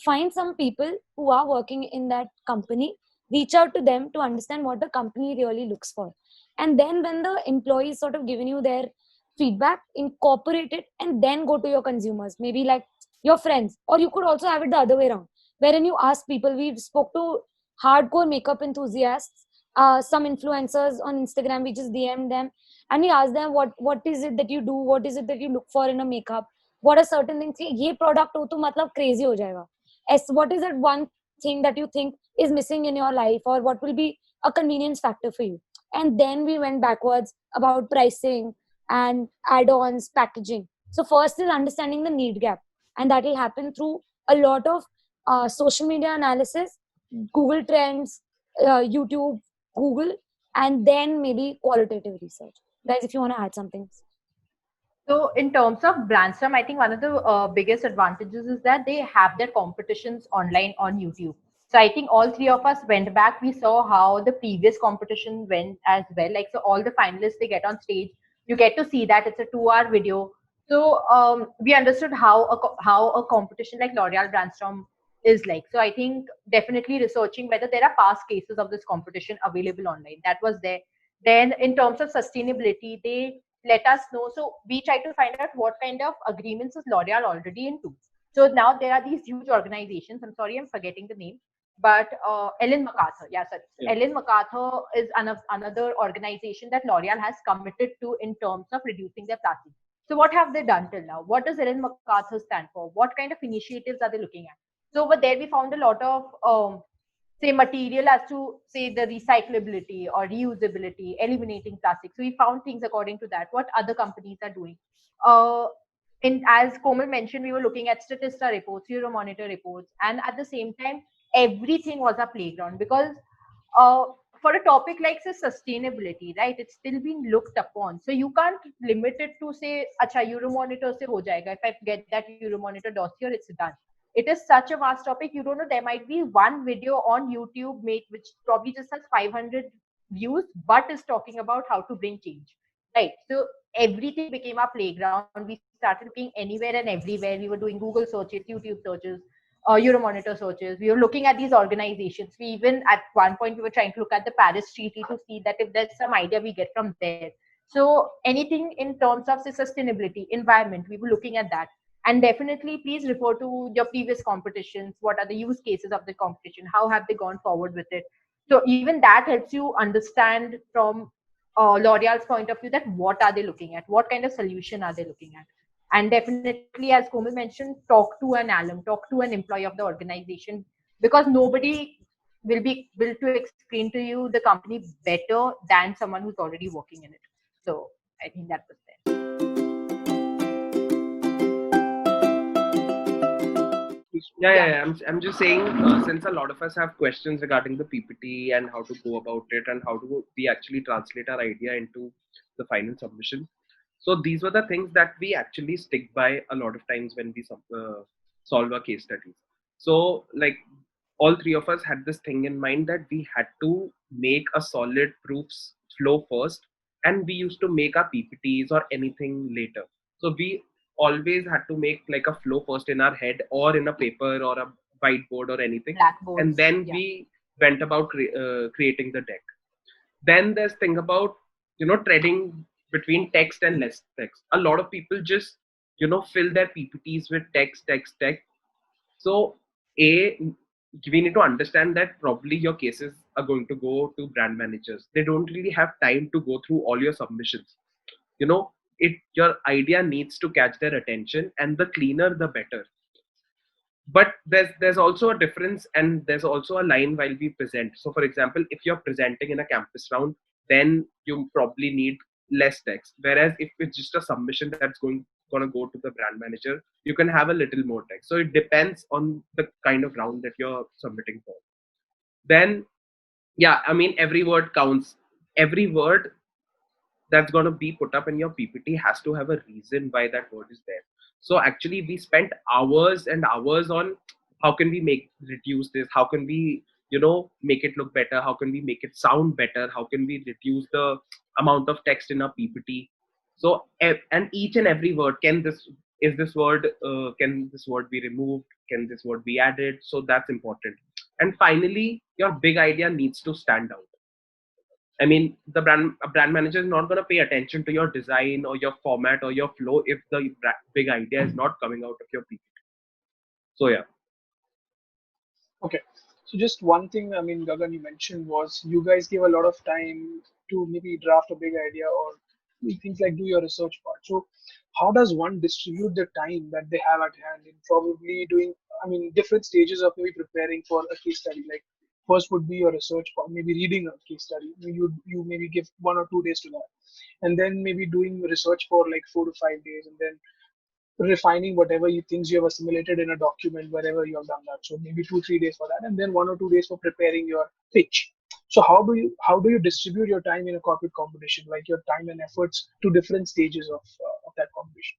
find some people who are working in that company, reach out to them to understand what the company really looks for. And then when the employees sort of given you their feedback, incorporate it and then go to your consumers, maybe like your friends. Or you could also have it the other way around, wherein you ask people. We spoke to hardcore makeup enthusiasts, some influencers on Instagram. We just DM'd them and we asked them what is it that you do, what is it that you look for in a makeup, what are certain things कि ये product हो तो मतलब crazy हो जाएगा. As what is that one thing that you think is missing in your life, or what will be a convenience factor for you. And then we went backwards about pricing and add-ons, packaging. So first is understanding the need gap, and that will happen through a lot of social media analysis, Google Trends, YouTube, Google, and then maybe qualitative research. Guys, if you want to add something. So in terms of Brandstorm, I think one of the biggest advantages is that they have their competitions online on YouTube. So I think all three of us went back. We saw how the previous competition went as well. Like, so all the finalists, they get on stage. You get to see that it's a 2-hour video. So we understood how a competition like L'Oreal Brandstorm is like. So I think definitely researching whether there are past cases of this competition available online. That was there. Then in terms of sustainability, they let us know. So we try to find out what kind of agreements is L'Oreal already into. So now there are these huge organizations. I'm sorry, I'm forgetting the name, but Ellen MacArthur. Yeah, sorry. Yeah. Ellen MacArthur is another organization that L'Oreal has committed to in terms of reducing their plastic. So what have they done till now? What does Ellen MacArthur stand for? What kind of initiatives are they looking at? So over there, we found a lot of say material as to say the recyclability or reusability, eliminating plastic. So we found things according to that, what other companies are doing. As Komal mentioned, we were looking at Statista reports, Euromonitor reports, and at the same time, everything was a playground because for a topic like say sustainability, right, it's still being looked upon. So you can't limit it to say, acha, Euromonitor se ho jayega. If I get that Euromonitor dossier, it's done. It is such a vast topic. You don't know, there might be one video on YouTube made which probably just has 500 views, but is talking about how to bring change, right? So everything became our playground. We started looking anywhere and everywhere. We were doing Google searches, YouTube searches, Euromonitor searches. We were looking at these organizations. We even at one point we were trying to look at the Paris Treaty to see that if there's some idea we get from there. So anything in terms of say, sustainability, environment, we were looking at that. And definitely please refer to your previous competitions. What are the use cases of the competition? How have they gone forward with it? So even that helps you understand from L'Oreal's point of view that what are they looking at? What kind of solution are they looking at? And definitely, as Komal mentioned, talk to an alum, talk to an employee of the organization, because nobody will be able to explain to you the company better than someone who's already working in it. So I think that was there. Yeah. I'm just saying, since a lot of us have questions regarding the PPT and how to go about it and how do we actually translate our idea into the final submission. So these were the things that we actually stick by a lot of times when we solve our case studies. So like all three of us had this thing in mind that we had to make a solid proofs flow first, and we used to make our PPTs or anything later. So we always had to make like a flow first in our head or in a paper or a whiteboard or anything, Blackboards, and then yeah. we went about creating the deck. Then there's thing about treading between text and less text. A lot of people just fill their PPTs with text. So we need to understand that probably your cases are going to go to brand managers. They don't really have time to go through all your submissions. Your idea needs to catch their attention, and the cleaner the better. But there's also a difference, and there's also a line while we present. So for example, if you're presenting in a campus round, then you probably need less text, whereas if it's just a submission that's going going to go to the brand manager, you can have a little more text. So it depends on the kind of round that you're submitting for. Then, yeah, I mean, every word counts. Every word that's going to be put up in your PPT has to have a reason why that word is there. So actually, we spent hours and hours on how can we reduce this, how can we make it look better, how can we make it sound better, how can we reduce the amount of text in our PPT. So and each and every word, can this word be removed, can this word be added, so that's important. And finally, your big idea needs to stand out. I mean, a brand manager is not going to pay attention to your design or your format or your flow if the big idea is not coming out of your PPT. So yeah. Okay. So just one thing, I mean, Gagan, you mentioned was you guys give a lot of time to maybe draft a big idea or things like do your research part. So how does one distribute the time that they have at hand in probably doing, I mean, different stages of maybe preparing for a case study? Like first would be your research part, maybe reading a case study. You maybe give 1 or 2 days to that, and then maybe doing research for like 4 to 5 days, and then refining whatever you things you have assimilated in a document wherever you have done that. So maybe 2 3 days for that, and then 1 or 2 days for preparing your pitch. So how do you distribute your time in a corporate competition, like your time and efforts to different stages of that competition?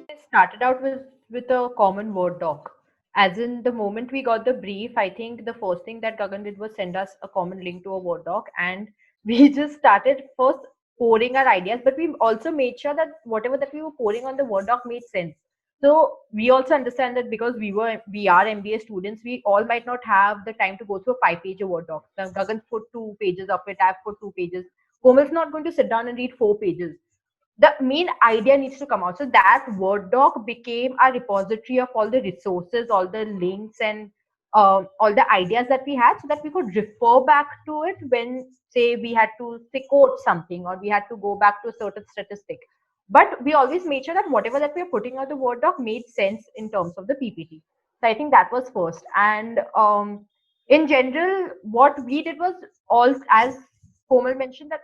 It started out with a common Word doc. As in, the moment we got the brief, I think the first thing that Gagan did was send us a common link to a Word doc, and we just started first pouring our ideas. But we also made sure that whatever that we were pouring on the Word doc made sense. So we also understand that because we are MBA students, we all might not have the time to go through a 5-page Word doc. Now, Gagan's put 2 pages of it. I've put 2 pages. Komal's not going to sit down and read 4 pages. The main idea needs to come out. So that Word doc became a repository of all the resources, all the links, and all the ideas that we had, so that we could refer back to it when, say, we had to say quote something or we had to go back to a certain statistic. But we always made sure that whatever that we are putting on the Word doc made sense in terms of the PPT. So I think that was first. And in general, what we did was, all, as Komal mentioned, that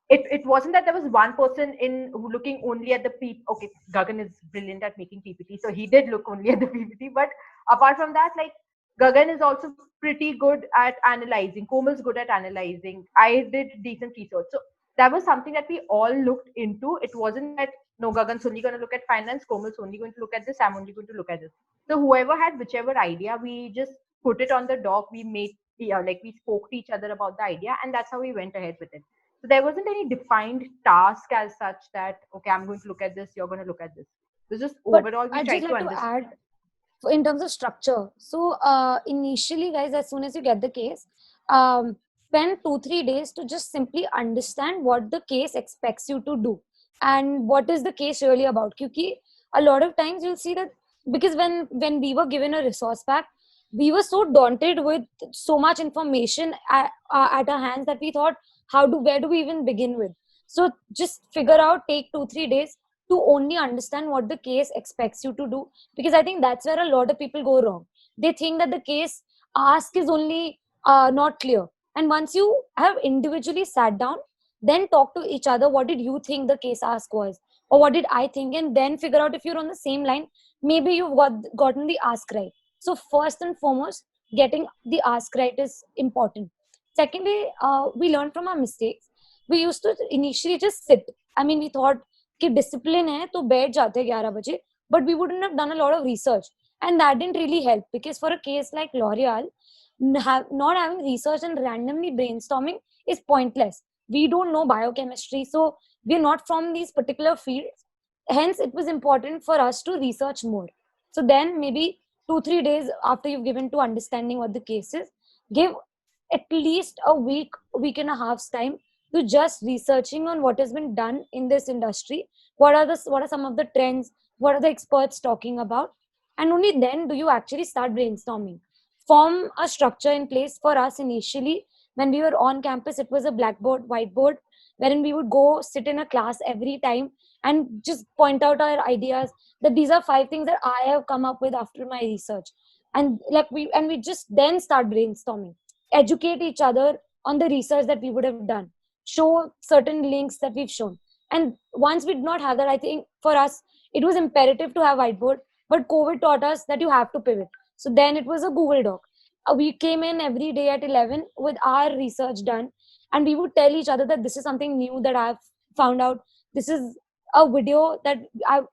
it wasn't that there was one person in looking only at the PPT. Okay, Gagan is brilliant at making PPT, so he did look only at the PPT. But apart from that, like, Gagan is also pretty good at analyzing. Komal's good at analyzing. I did decent research. So that was something that we all looked into. It wasn't that, no, Gagan's only going to look at finance, Komal's only going to look at this, I'm only going to look at this. So whoever had whichever idea, we just put it on the doc. We made, like, we spoke to each other about the idea, and that's how we went ahead with it. So there wasn't any defined task as such that, okay, I'm going to look at this, you're going to look at this. It was just But overall we I'd tried just to like to understand. add, in terms of structure. So initially, guys, as soon as you get the case, spend 2 3 days to just simply understand what the case expects you to do and what is the case really about. Because a lot of times you'll see that, because when we were given a resource pack, we were so daunted with so much information at our hands that we thought, where do we even begin with? So just figure out, take 2 3 days to only understand what the case expects you to do, because I think that's where a lot of people go wrong. They think that the case ask is only not clear, and once you have individually sat down, then talk to each other, what did you think the case ask was, or what did I think, and then figure out if you're on the same line, maybe you've gotten the ask right. So first and foremost, getting the ask right is important. Secondly, we learned from our mistakes. We used to initially just sit. I mean, we thought कि discipline है तो बैठ जाते हैं 11 बजे, but we wouldn't have done a lot of research, and that didn't really help, because for a case like L'Oreal, not having research and randomly brainstorming is pointless. We don't know biochemistry, so we're not from these particular fields. Hence, it was important for us to research more. So then maybe 2 3 days after you've given to understanding what the case is, give at least a week and a half's time to just researching on what has been done in this industry. What are some of the trends? What are the experts talking about? And only then do you actually start brainstorming. Form a structure in place. For us initially, when we were on campus, it was a blackboard, whiteboard, wherein we would go sit in a class every time and just point out our ideas, that these are 5 things that I have come up with after my research. And we just then start brainstorming, educate each other, on the research that we would have done, show certain links that we've shown. And once we did not have that, I think for us it was imperative to have whiteboard, but COVID taught us that you have to pivot. So then it was a Google Doc. We came in every day at 11 with our research done, and we would tell each other that this is something new that I've found out. This is a video that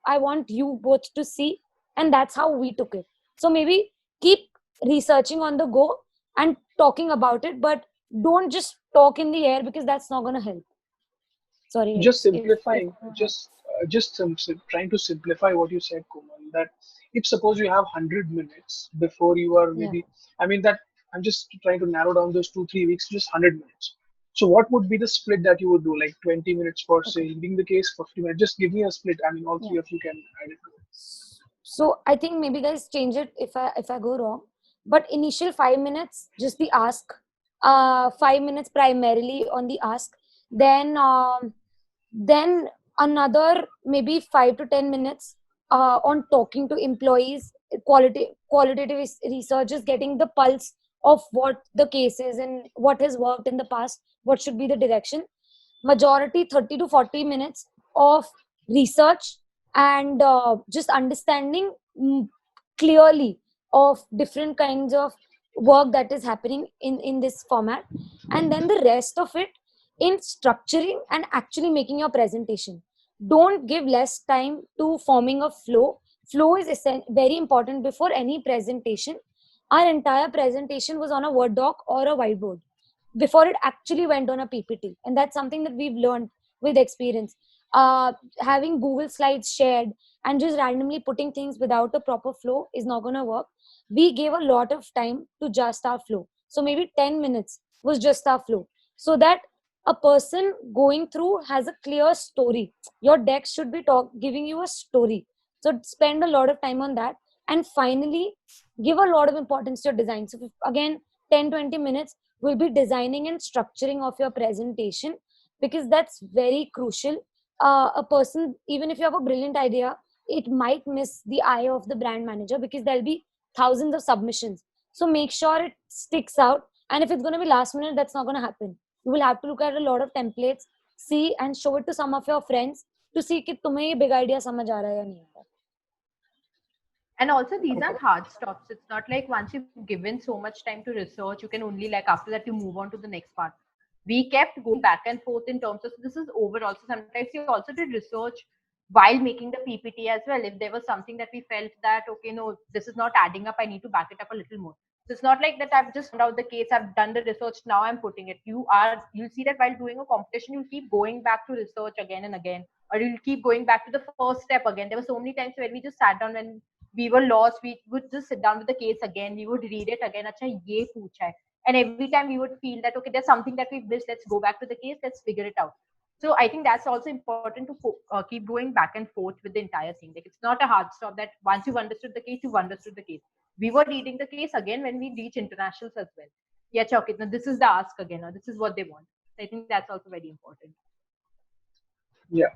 I want you both to see. And that's how we took it. So maybe keep researching on the go and talking about it, but don't just talk in the air, because that's not going to help. Sorry. Just if- simplifying, trying to simplify what you said, Komal, that if suppose you have 100 minutes before you are Yeah. maybe, I mean that I'm just trying to narrow down those 2-3 weeks to just 100 minutes. So what would be the split that you would do? Like 20 minutes for say reading the case, 50 minutes. Just give me a split. I mean, all three Yeah. of you can add it. So I think maybe guys change it if I go wrong. But initial 5 minutes, just the ask. 5 minutes primarily on the ask. Then another maybe 5 to 10 minutes on talking to employees, qualitative researchers, getting the pulse of what the case is and what has worked in the past, what should be the direction. Majority 30 to 40 minutes of research and just understanding clearly of different kinds of work that is happening in this format, and then the rest of it in structuring and actually making your presentation. Don't give less time to forming a flow is very important before any presentation. Our entire presentation was on a Word doc or a whiteboard before it actually went on a PPT. And that's something that we've learned with experience. Having Google Slides shared and just randomly putting things without a proper flow is not going to work. We gave a lot of time to just our flow. So maybe 10 minutes was just our flow, so that a person going through has a clear story. Your deck should be giving you a story. So spend a lot of time on that. And finally, give a lot of importance to your design. So again, 10-20 minutes will be designing and structuring of your presentation, because that's very crucial. A person, even if you have a brilliant idea, it might miss the eye of the brand manager, because there'll be thousands of submissions. So make sure it sticks out. And if it's going to be last minute, that's not going to happen. You will have to look at a lot of templates, see and show it to some of your friends to see कि तुम्हें ये big idea समझ आ रहा है या नहीं आ रहा. And also, these aren't hard stops. It's not like once you've given so much time to research, you can only like after that you move on to the next part. We kept going back and forth in terms of this is overall. So sometimes you also did research while making the PPT as well. If there was something that we felt that, okay, no, this is not adding up, I need to back it up a little more. So it's not like that I've just found out the case, I've done the research, now I'm putting it. You'll see that while doing a competition, you'll keep going back to research again and again, or you'll keep going back to the first step again. There were so many times where we just sat down when we were lost, we would just sit down with the case again, we would read it again. Acha, ye pucha hai. And every time we would feel that, okay, there's something that we've missed, let's go back to the case, let's figure it out. So I think that's also important to keep going back and forth with the entire thing. Like it's not a hard stop that once you've understood the case, you've understood the case. We were reading the case again when we reach internationals as well. Yeah, okay, now this is the ask again, or this is what they want. So I think that's also very important. Yeah.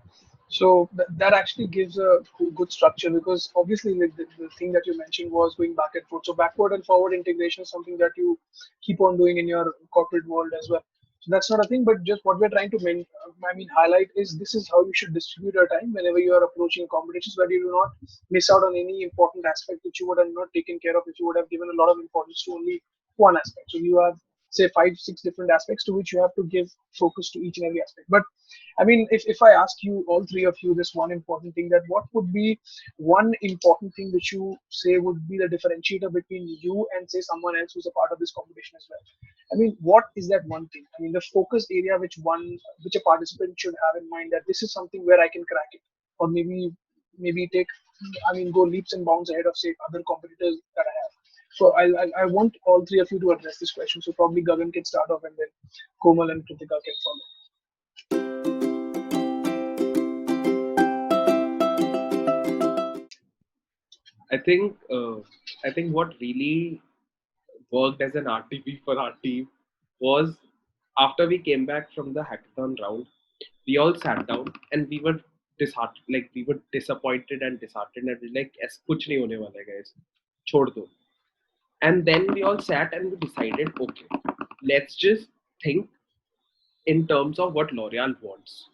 So that actually gives a good structure, because obviously like the thing that you mentioned was going back and forth. So backward and forward integration is something that you keep on doing in your corporate world as well. So that's not a thing, but just what we're trying to highlight is this is how you should distribute your time whenever you are approaching competitions, where you do not miss out on any important aspect which you would have not taken care of if you would have given a lot of importance to only one aspect. So you have say 5-6 different aspects to which you have to give focus to each and every aspect. But I mean, if I ask you, all three of you, this one important thing, that what would be one important thing which you say would be the differentiator between you and say someone else who's a part of this competition as well? I mean, what is that one thing? I mean, the focus area which a participant should have in mind, that this is something where I can crack it, or maybe go leaps and bounds ahead of say other competitors that I have. So I want all three of you to address this question. So probably Gagan can start off, and then Komal and Kritika can follow. I think what really worked as an RTP for our team was after we came back from the hackathon round, we all sat down and we were disheartened, like we were disappointed and disheartened, and we were like, "ऐसा कुछ नहीं होने वाला है, guys, छोड़ दो." And then we all sat and we decided, okay, let's just think in terms of what L'Oreal wants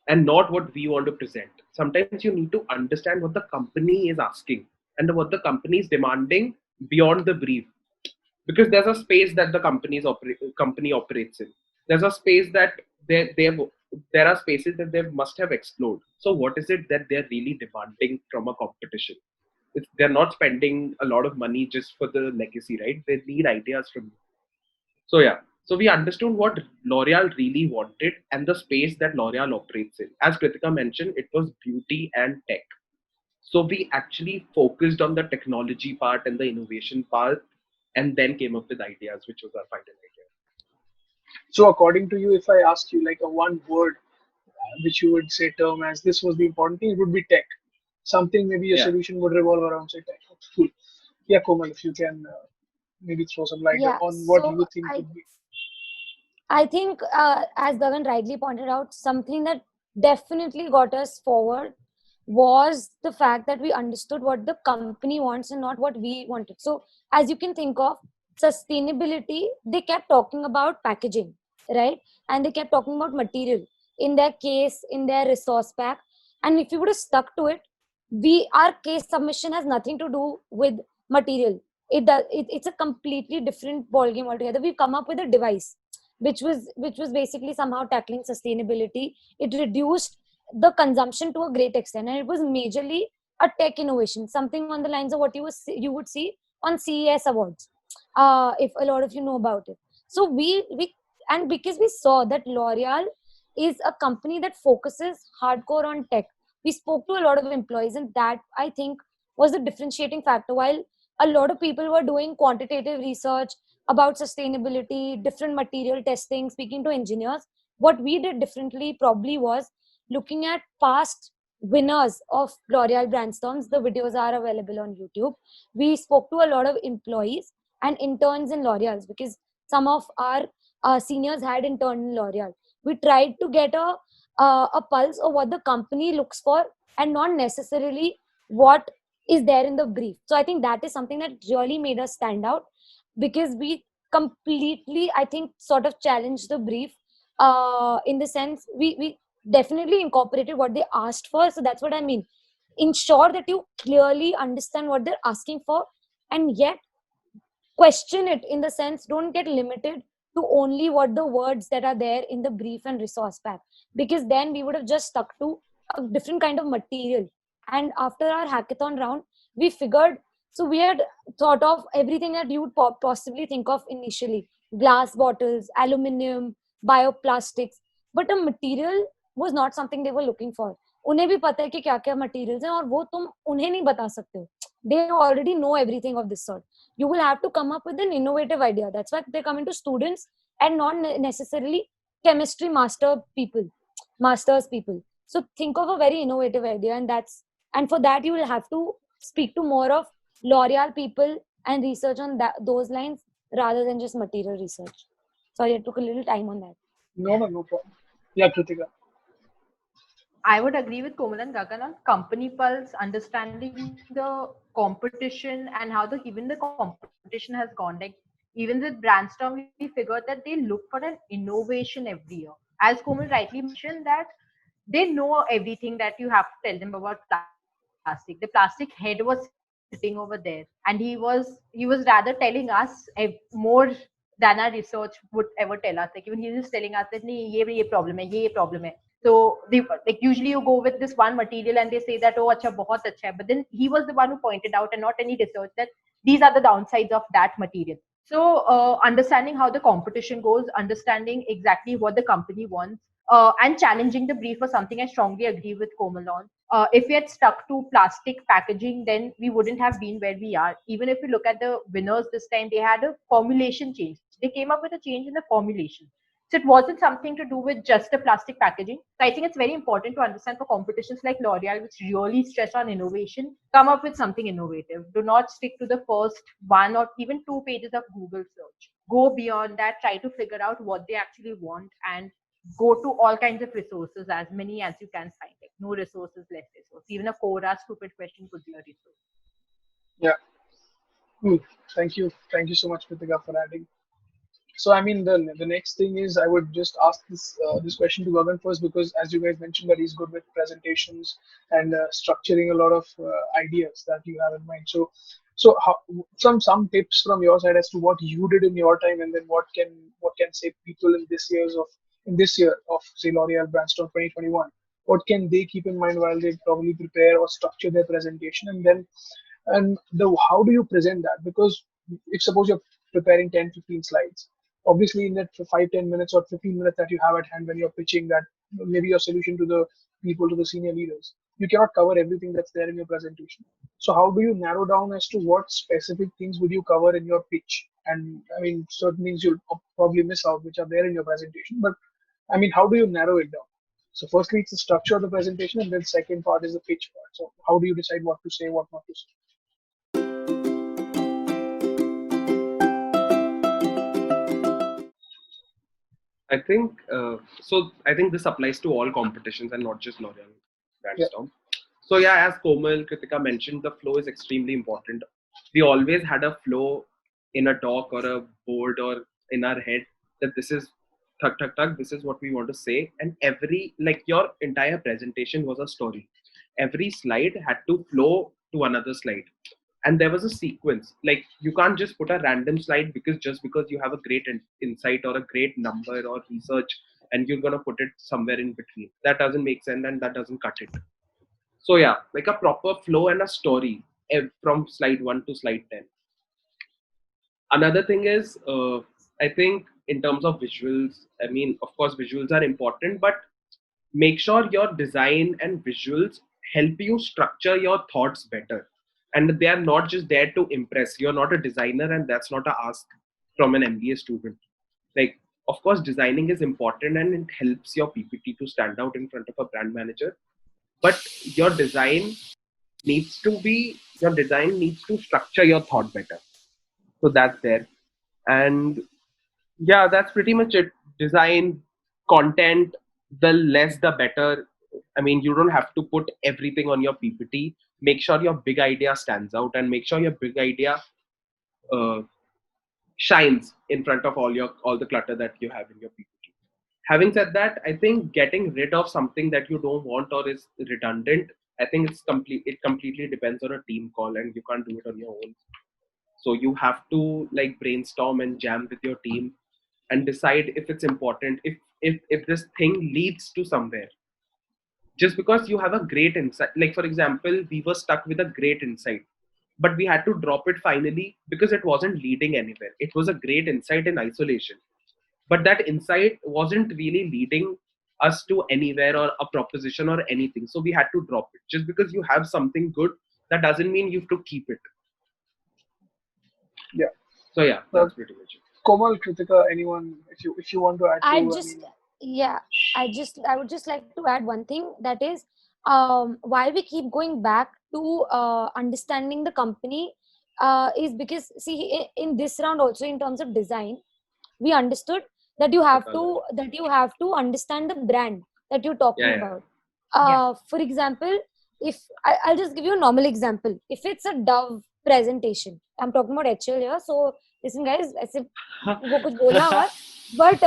and not what we want to present. Sometimes you need to understand what the company is asking and what the company is demanding beyond the brief, because there's a space that the company operates in. There's a space that there are spaces that they must have explored. So what is it that they're really demanding from a competition? They're not spending a lot of money just for the legacy, right? They need ideas from you. So yeah, so we understood what L'Oreal really wanted and the space that L'Oreal operates in. As Kritika mentioned, it was beauty and tech. So we actually focused on the technology part and the innovation part, and then came up with ideas, which was our final idea. So according to you, if I ask you like a one word which you would say term as this was the important thing, it would be tech. Something maybe your Yeah. solution would revolve around say tech. Cool. Yeah, Komal, if you can maybe throw some light Yeah, on what so you think would be. I think, as Gagan rightly pointed out, something that definitely got us forward was the fact that we understood what the company wants and not what we wanted. So, as you can think of sustainability, they kept talking about packaging, right? And they kept talking about material in their case, in their resource pack. And if you would have stuck to it, our case submission has nothing to do with material. It's a completely different ballgame altogether. We've come up with a device which was basically somehow tackling sustainability. It reduced the consumption to a great extent, and it was majorly a tech innovation, something on the lines of what you would see on CES awards, if a lot of you know about it. So we and because we saw that L'Oreal is a company that focuses hardcore on tech, we spoke to a lot of employees, and that I think was the differentiating factor. While a lot of people were doing quantitative research about sustainability, different material testing, speaking to engineers, what we did differently probably was looking at past winners of L'Oreal Brandstorms. The videos are available on YouTube. We spoke to a lot of employees and interns in L'Oreal because some of our seniors had interned in L'Oreal. We tried to get a pulse of what the company looks for and not necessarily what is there in the brief. So I think that is something that really made us stand out, because we completely, I think, sort of challenged the brief, in the sense we definitely incorporated what they asked for. So that's what I mean. Ensure that you clearly understand what they're asking for, and yet question it, in the sense don't get limited to only what the words that are there in the brief and resource pack, because then we would have just stuck to a different kind of material. And after our hackathon round, we figured, so we had thought of everything that you would possibly think of initially: glass bottles, aluminium, bioplastics, but a material was not something they were looking for. उन्हें भी पता है कि क्या क्या materials हैं, और वो तुम उन्हें नहीं बता सकते हो. They already know everything of this sort. You will have to come up with an innovative idea. That's why they come into students and not necessarily chemistry masters people. So think of a very innovative idea, and for that you will have to speak to more of L'Oreal people and research on those lines rather than just material research. Sorry, I took a little time on that. No problem. Yeah, Kritika. I would agree with Komal and Gagan on company pulse, understanding the competition and how even the competition has gone. Like even with Brandstorm, we figured that they look for an innovation every year. As Komal rightly mentioned, that they know everything that you have to tell them about plastic. The plastic head was sitting over there, and he was rather telling us more than our research would ever tell us. Like even he was just telling us that ये problem है, ये problem है. So they, like usually you go with this one material and they say that oh acha bahut acha hai, but then he was the one who pointed out and not any research that these are the downsides of that material. So understanding how the competition goes, understanding exactly what the company wants, and challenging the brief was something I strongly agree with Komal on. If we had stuck to plastic packaging, then we wouldn't have been where we are. Even if you look at the winners this time, they had a formulation change. They came up with a change in the formulation. So it wasn't something to do with just the plastic packaging. So I think it's very important to understand for competitions like L'Oreal, which really stress on innovation, come up with something innovative. Do not stick to the first one or even 2 pages of Google search. Go beyond that, try to figure out what they actually want, and go to all kinds of resources, as many as you can find. Like no resources, less resource. Even a Quora stupid question could be a resource. Yeah. Cool. Thank you so much, Kritika, for adding. So I mean, the next thing is I would just ask this question to Gagan first, because as you guys mentioned that he's good with presentations and structuring a lot of ideas that you have in mind. So how, some tips from your side as to what you did in your time, and then what can say people in this year of say L'Oreal Brandstorm 2021. What can they keep in mind while they probably prepare or structure their presentation, and how do you present that? Because if suppose you're preparing 10-15 slides, obviously in that 5-10 minutes or 15 minutes that you have at hand when you're pitching that, maybe your solution to the people, to the senior leaders, you cannot cover everything that's there in your presentation. So how do you narrow down as to what specific things would you cover in your pitch? And I mean, certain things you'll probably miss out which are there in your presentation, but I mean, how do you narrow it down? So firstly it's the structure of the presentation, and then second part is the pitch part. So how do you decide what to say, what not to say? I think so. I think this applies to all competitions and not just L'Oreal Yeah. Brandstorm. So yeah, as Komal, Kritika mentioned, the flow is extremely important. We always had a flow in a doc or a board or in our head that this is thug thug thug. This is what we want to say, and every like your entire presentation was a story. Every slide had to flow to another slide, and there was a sequence. Like you can't just put a random slide because you have a great insight or a great number or research, and you're gonna put it somewhere in between. That doesn't make sense, and that doesn't cut it. So yeah, like a proper flow and a story from slide 1 to slide 10. Another thing is, I think in terms of visuals, I mean, of course, visuals are important, but make sure your design and visuals help you structure your thoughts better. And they are not just there to impress. You're not a designer, and that's not a ask from an MBA student. Like, of course, designing is important and it helps your PPT to stand out in front of a brand manager. But your design your design needs to structure your thought better. So that's there. And yeah, that's pretty much it. Design, content, the less the better. I mean, you don't have to put everything on your PPT. Make sure your big idea stands out, and make sure your big idea uh, shines in front of all the clutter that you have in your PPT. Having said that, I think getting rid of something that you don't want or is redundant, I think it completely depends on a team call, and you can't do it on your own. So you have to like brainstorm and jam with your team and decide if it's important, if this thing leads to somewhere. Just because you have a great insight, like for example, we were stuck with a great insight, but we had to drop it finally because it wasn't leading anywhere. It was a great insight in isolation, but that insight wasn't really leading us to anywhere or a proposition or anything. So we had to drop it. Just because you have something good, that doesn't mean you have to keep it. Yeah. So yeah, that's pretty much it. Komal, Kritika, anyone, if you want to add to, I would just like to add one thing, that is, why we keep going back to understanding the company is because, see, in this round also, in terms of design, we understood that you have to understand the brand that you're talking Yeah. about. Yeah. For example, if I'll just give you a normal example. If it's a Dove presentation, I'm talking about HL here, so listen guys, ऐसे वो कुछ बोलना मत. But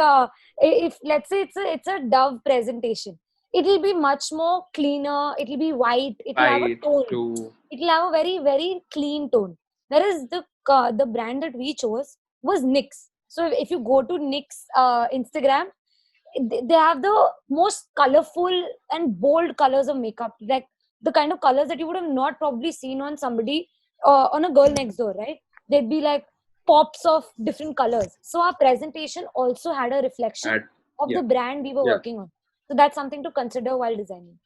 if let's say it's a Dove presentation, it'll be much more cleaner, it'll be white, it'll have a Right, tone, true. it'll have a very very clean tone. Whereas the brand that we chose was NYX. So if you go to NYX Instagram, they have the most colorful and bold colors of makeup, like the kind of colors that you would have not probably seen on somebody, on a girl next door, right? They'd be like pops of different colors. So our presentation also had a reflection of Yeah. the brand we were Yeah. working on. So that's something to consider while designing.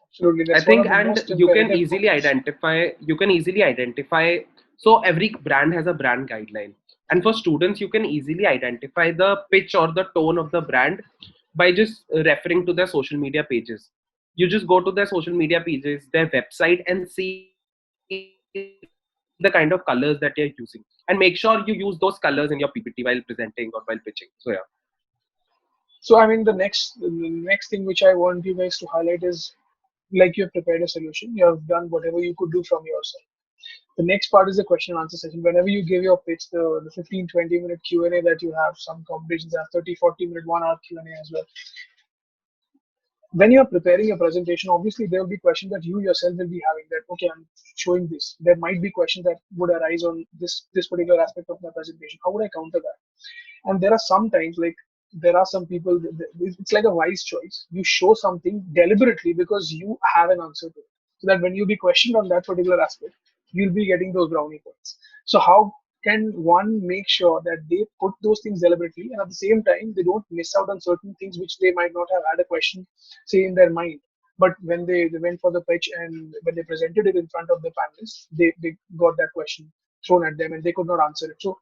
absolutely, I that's think, one of the and most you can imperative easily points. identify. So every brand has a brand guideline, and for students, you can easily identify the pitch or the tone of the brand by just referring to their social media pages. You just go to their social media pages, their website, and see the kind of colors that they're using, and make sure you use those colors in your PPT while presenting or while pitching. So yeah. So I mean, the next thing which I want you guys to highlight is, like, you have prepared a solution, you have done whatever you could do from your side. The next part is the question and answer session. Whenever you give your pitch, the 15-20 minute Q&A that you have, some competitions have 30-40 minute 1 hour Q&A as well. When you're preparing a presentation, obviously there will be questions that you yourself will be having, that okay, I'm showing this. There might be questions that would arise on this particular aspect of my presentation. How would I counter that? And there are some times, like there are some people, it's like a wise choice. You show something deliberately because you have an answer to it, so that when you be questioned on that particular aspect, you'll be getting those brownie points. So how can one make sure that they put those things deliberately, and at the same time they don't miss out on certain things which they might not have had a question, say, in their mind, but when they went for the pitch and when they presented it in front of the panelists, they got that question thrown at them and they could not answer it. So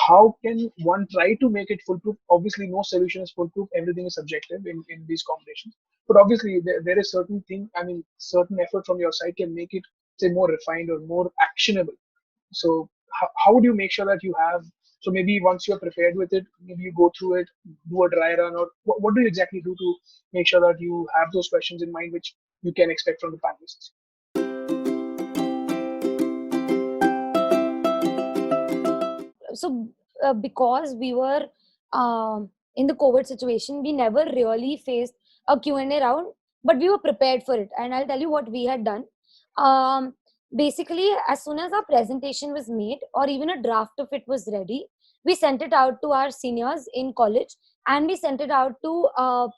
how can one try to make it foolproof? Obviously no solution is foolproof, everything is subjective in these competitions, but obviously there is certain thing, I mean certain effort from your side can make it, say, more refined or more actionable. So how would you make sure that you have, so maybe once you're prepared with it, maybe you go through it, do a dry run, or what do you exactly do to make sure that you have those questions in mind which you can expect from the panelists? So because we were in the COVID situation, we never really faced a Q&A round, but we were prepared for it. And I'll tell you what we had done. Basically, as soon as our presentation was made, or even a draft of it was ready, we sent it out to our seniors in college, and we sent it out to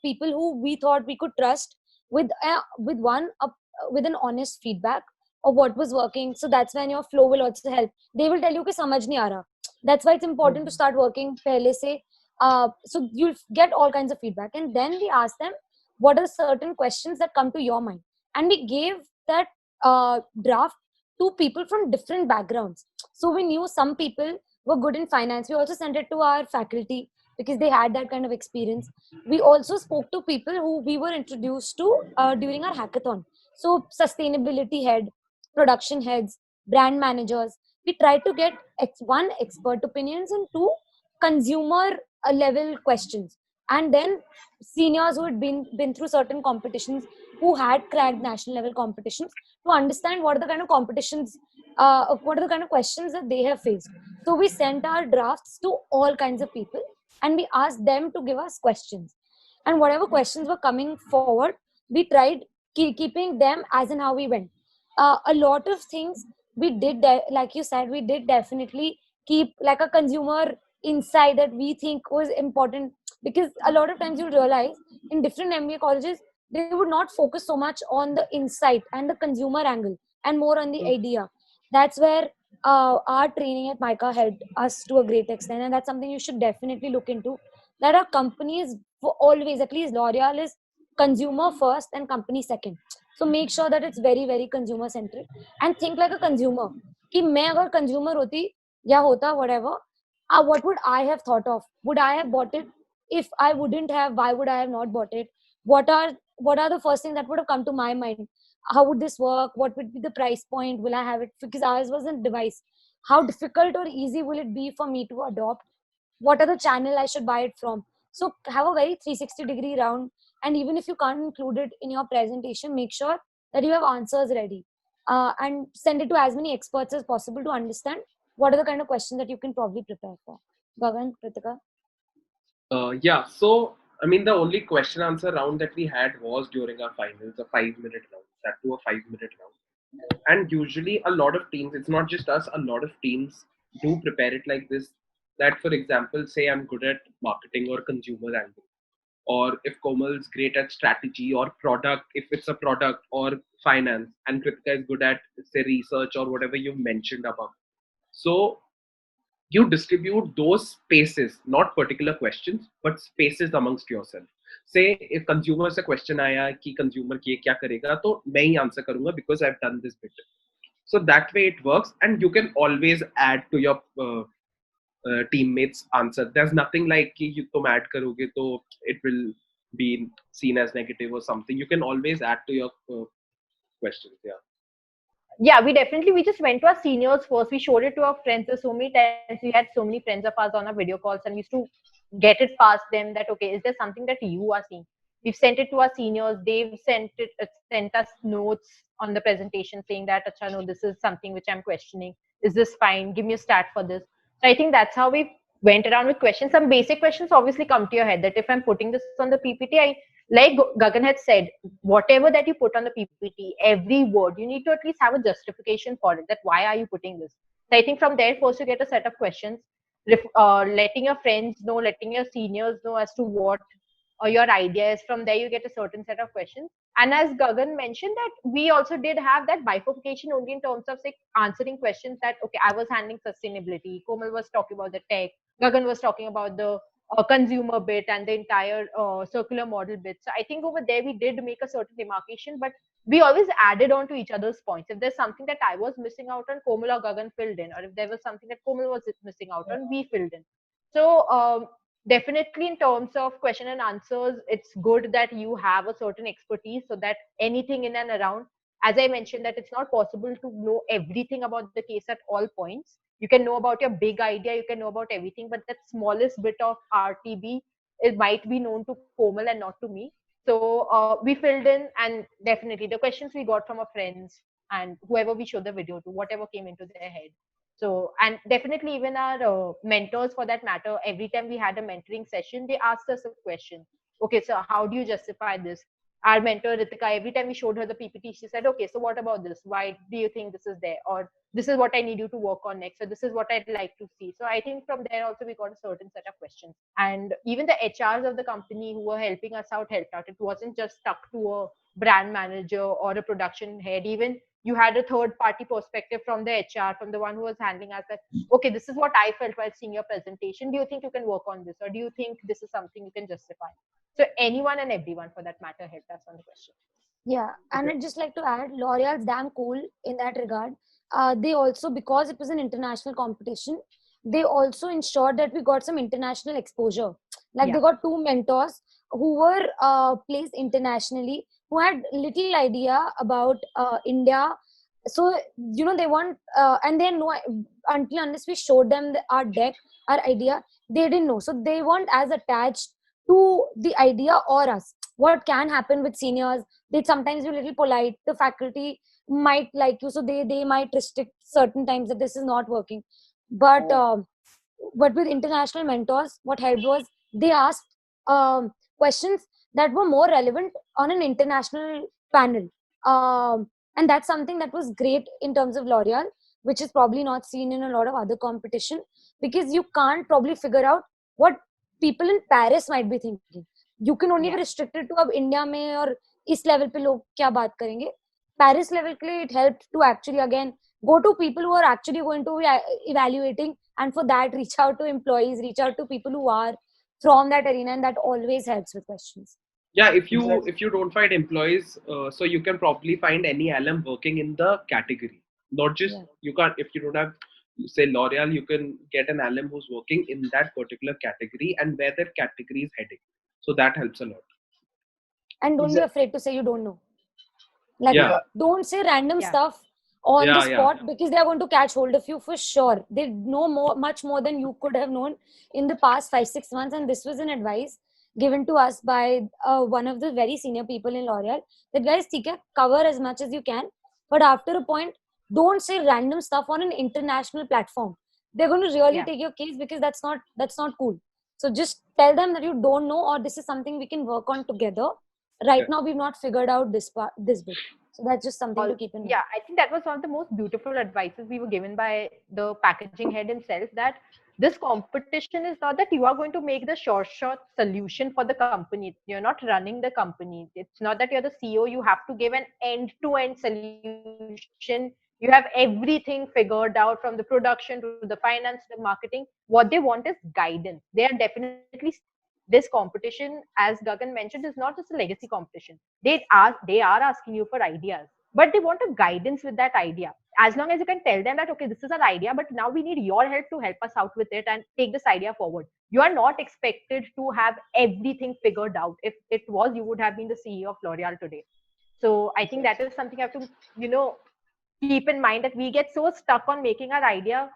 people who we thought we could trust with with an honest feedback of what was working. So that's when your flow will also help. They will tell you कि समझ नहीं आ रहा. That's why it's important to start working pehle se. So you'll get all kinds of feedback, and then we ask them what are certain questions that come to your mind, and we gave that draft to people from different backgrounds. So we knew some people were good in finance. We also sent it to our faculty because they had that kind of experience. We also spoke to people who we were introduced to during our hackathon. So sustainability head, production heads, brand managers. We tried to get one, expert opinions, and two, consumer level questions. And then seniors who had been through certain competitions, who had cracked national level competitions, to understand what are the kind of competitions, what are the kind of questions that they have faced. So we sent our drafts to all kinds of people, and we asked them to give us questions. And whatever questions were coming forward, we tried keeping them as in how we went. A lot of things we did, like you said, we did definitely keep like a consumer insight that we think was important, because a lot of times you'll realize in different MBA colleges they would not focus so much on the insight and the consumer angle, and more on the idea. That's where our training at MICA helped us to a great extent, and that's something you should definitely look into. That our companies always, at least L'Oreal is consumer first and company second. So make sure that it's very very consumer centric, and think like a consumer. कि मैं अगर consumer होती या होता whatever, what would I have thought of? Would I have bought it? If I wouldn't have, why would I have not bought it? What are the first things that would have come to my mind? How would this work? What would be the price point? Will I have it? Because ours was a device. How difficult or easy will it be for me to adopt? What are the channel I should buy it from? So have a very 360-degree round, and even if you can't include it in your presentation, make sure that you have answers ready, and send it to as many experts as possible to understand what are the kind of questions that you can probably prepare for. Gagan, Kritika? Yeah, so I mean, the only question answer round that we had was during our finals, a 5-minute round, that to a 5-minute round. And usually, a lot of teams, it's not just us, a lot of teams do prepare it like this. That, for example, say I'm good at marketing or consumer angle, or if Komal's great at strategy or product, if it's a product or finance, and Kritika is good at, say, research or whatever you mentioned above. So you distribute those spaces, not particular questions, but spaces amongst yourself. Say if consumer से question आया कि consumer ये क्या करेगा, तो मैं ही answer करूँगा because I've done this bit. So that way it works, and you can always add to your teammates' answer. There's nothing like कि तुम add करोगे तो it will be seen as negative or something. You can always add to your questions. Yeah, we just went to our seniors first. We showed it to our friends. So many times we had so many friends of ours on our video calls, and we used to get it past them that, okay, is there something that you are seeing? We've sent it to our seniors. They've sent us notes on the presentation saying that, Acha, no, this is something which I'm questioning. Is this fine? Give me a stat for this. So I think that's how we went around with questions. Some basic questions obviously come to your head that if I'm putting this on the PPT, like Gagan had said, whatever that you put on the PPT, every word, you need to at least have a justification for it, that why are you putting this? So I think from there, first you get a set of questions, letting your friends know, letting your seniors know as to what your idea is. From there, you get a certain set of questions. And as Gagan mentioned, that we also did have that bifurcation only in terms of, say, answering questions that, okay, I was handling sustainability, Komal was talking about the tech, Gagan was talking about the consumer bit and the entire circular model bit. So I think over there we did make a certain demarcation, but we always added on to each other's points. If there's something that I was missing out on, Komal or Gagan filled in, or if there was something that Komal was missing out on, we filled in. So definitely in terms of question and answers, it's good that you have a certain expertise so that anything in and around, as I mentioned, that it's not possible to know everything about the case at all points. You can know about your big idea, you can know about everything, but that smallest bit of RTB, it might be known to Komal and not to me. So we filled in, and definitely the questions we got from our friends and whoever we showed the video to, whatever came into their head. So, and definitely even our mentors for that matter, every time we had a mentoring session, they asked us a question. Okay, so how do you justify this? Our mentor Ritika, every time we showed her the PPT, she said, okay, so what about this? Why do you think this is there? Or this is what I need you to work on next. So this is what I'd like to see. So I think from there also we got a certain set of questions. And even the HRs of the company who were helping us out helped out. It wasn't just stuck to a brand manager or a production head. Even you had a third party perspective from the HR, from the one who was handling us, that, okay, this is what I felt while seeing your presentation. Do you think you can work on this? Or do you think this is something you can justify? So anyone and everyone for that matter helped us on the question. Yeah, and I'd just like to add, L'Oreal's damn cool in that regard. They also, because it was an international competition, they also ensured that we got some international exposure. Like they got two mentors who were placed internationally, who had little idea about India. So they want, and they know until unless we showed them our deck, our idea, they didn't know. So they weren't as attached to the idea or us. What can happen with seniors? They sometimes be a little polite. The faculty might like you, so they might restrict certain times that this is not working. But with international mentors, what helped was they asked questions that were more relevant on an international panel, and that's something that was great in terms of L'Oreal, which is probably not seen in a lot of other competition, because you can't probably figure out what people in Paris might be thinking. You can only be restricted to अब India में और इस level पे लोग क्या बात करेंगे. Paris level के लिए it helped to actually again go to people who are actually going to be evaluating, and for that reach out to employees, reach out to people who are from that arena, and that always helps with questions. Yeah, if you don't find employees, so you can probably find any alum working in the category. Not just you can't, if you don't have, say, L'Oreal, you can get an alum who's working in that particular category and where their category is heading. So that helps a lot. And don't be afraid to say you don't know. Like don't say random stuff on the spot, because they are going to catch hold of you for sure. They know much more than you could have known in the past 5-6 months, and this was an advice given to us by one of the very senior people in L'Oreal, that guys, cover as much as you can, but after a point, don't say random stuff on an international platform. They're going to really take your case, because that's not cool. So just tell them that you don't know, or this is something we can work on together. Right now, we've not figured out this bit. So that's just something to keep in mind. Yeah, I think that was one of the most beautiful advices we were given by the packaging head himself, that this competition is not that you are going to make the short solution for the company. You're not running the company. It's not that you're the CEO. You have to give an end-to-end solution. You have everything figured out, from the production to the finance to the marketing. What they want is guidance. They are definitely, this competition, as Gagan mentioned, is not just a legacy competition. They are asking you for ideas, but they want a guidance with that idea. As long as you can tell them that, okay, this is an idea, but now we need your help to help us out with it and take this idea forward. You are not expected to have everything figured out. If it was, you would have been the CEO of L'Oreal today. So I think that is something you have to, keep in mind, that we get so stuck on making our idea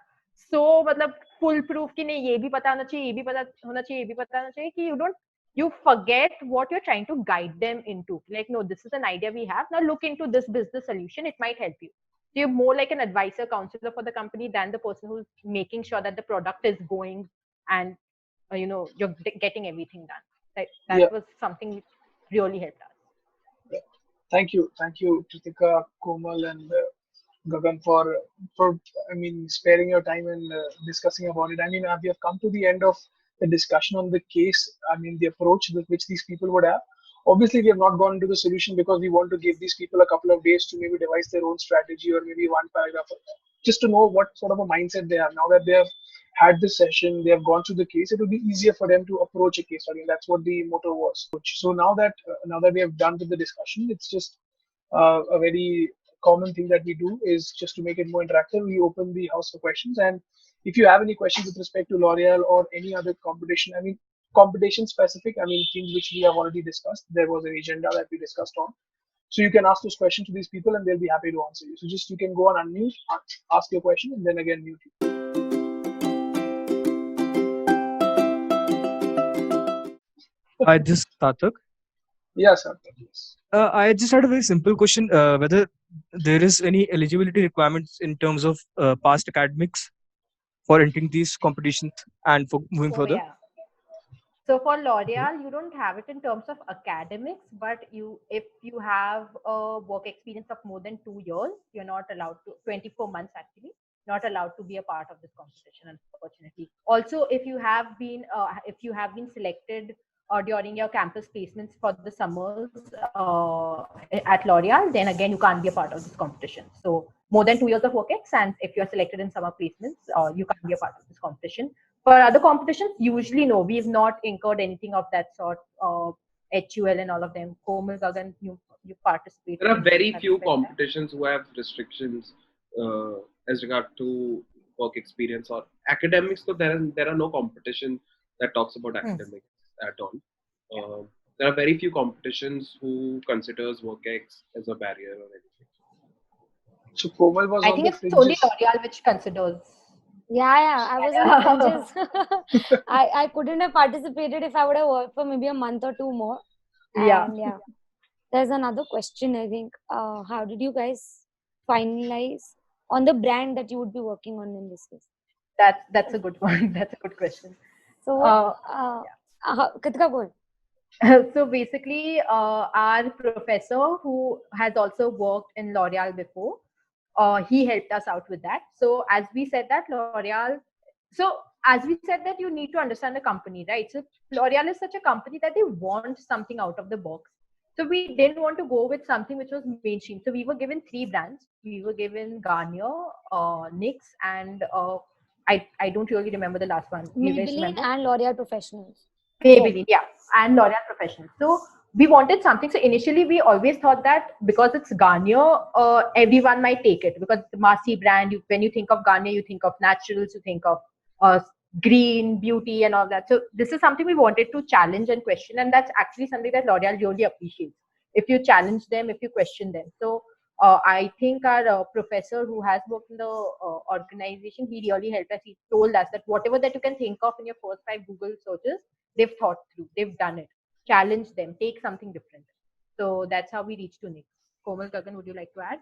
so मतलब full proof कि नहीं, ये भी पता होना चाहिए, ये भी पता होना चाहिए, ये भी पता होना चाहिए, कि you forget what you're trying to guide them into. Like, no, this is an idea we have. Now look into this business solution. It might help you. So you're more like an advisor, counselor for the company than the person who's making sure that the product is going and you're getting everything done. That Yeah. was something which really helped us. Thank you, Kritika, Komal, and Gagan for sparing your time and discussing about it. We have come to the end of the discussion on the case. The approach with which these people would have. Obviously, we have not gone into the solution because we want to give these people a couple of days to maybe devise their own strategy or maybe one paragraph just to know what sort of a mindset they have. Now that they have had this session, they have gone through the case, it will be easier for them to approach a case. That's what the motto was. So now that we have done with the discussion, it's just a very common thing that we do is just to make it more interactive. We open the house for questions, and if you have any questions with respect to L'Oreal or any other competition, competition specific, things which we have already discussed. There was an agenda that we discussed on. So you can ask those questions to these people and they'll be happy to answer you. So just you can go on unmute, ask your question, and then again mute you. Hi, this is Tatak. Yes, sir. Yes. I just had a very simple question, whether there is any eligibility requirements in terms of past academics for entering these competitions and for moving further. Yeah. So for L'Oreal, you don't have it in terms of academics, but if you have a work experience of more than 2 years, you're not allowed to, 24 months actually, not allowed to be a part of this competition, unfortunately. Also, if you have been selected during your campus placements for the summers at L'Oreal, then again, you can't be a part of this competition. So more than 2 years of work ex, and if you're selected in summer placements, you can't be a part of this competition. For other competitions, usually no, we've not incurred anything of that sort. HUL and all of them. Komal, Gagan, you participate. There are very few competitions who have restrictions as regard to work experience or academics. So there are no competition that talks about academics at all. There are very few competitions who considers work ex as a barrier or anything. So Komal was I on think the it's fringes. only L'Oreal which considers. Yeah, I was on the fringes. I couldn't have participated if I would have worked for maybe a month or two more. And yeah. There's another question, I think. How did you guys finalize on the brand that you would be working on in this case? That's a good one. That's a good question. So, Kritika, go ahead. So basically, our professor who has also worked in L'Oreal before, he helped us out with that. So as we said that you need to understand the company, right? So L'Oreal is such a company that they want something out of the box. So we didn't want to go with something which was mainstream. So we were given 3 brands. We were given Garnier, NYX, and I don't really remember the last one. Maybelline and L'Oreal Professionals. Maybelline, yeah, and L'Oreal Professionals. So we wanted something. So initially, we always thought that because it's Garnier, everyone might take it because it's a massy brand. When you think of Garnier, you think of naturals, you think of green, beauty, and all that. So this is something we wanted to challenge and question, and that's actually something that L'Oreal really appreciates. If you challenge them, if you question them. So I think our professor who has worked in the organization, he really helped us. He told us that whatever that you can think of in your first 5 Google searches, they've thought through, they've done it. Challenge them, take something different. So that's how we reached to NYX. Komal, Gagan, would you like to add?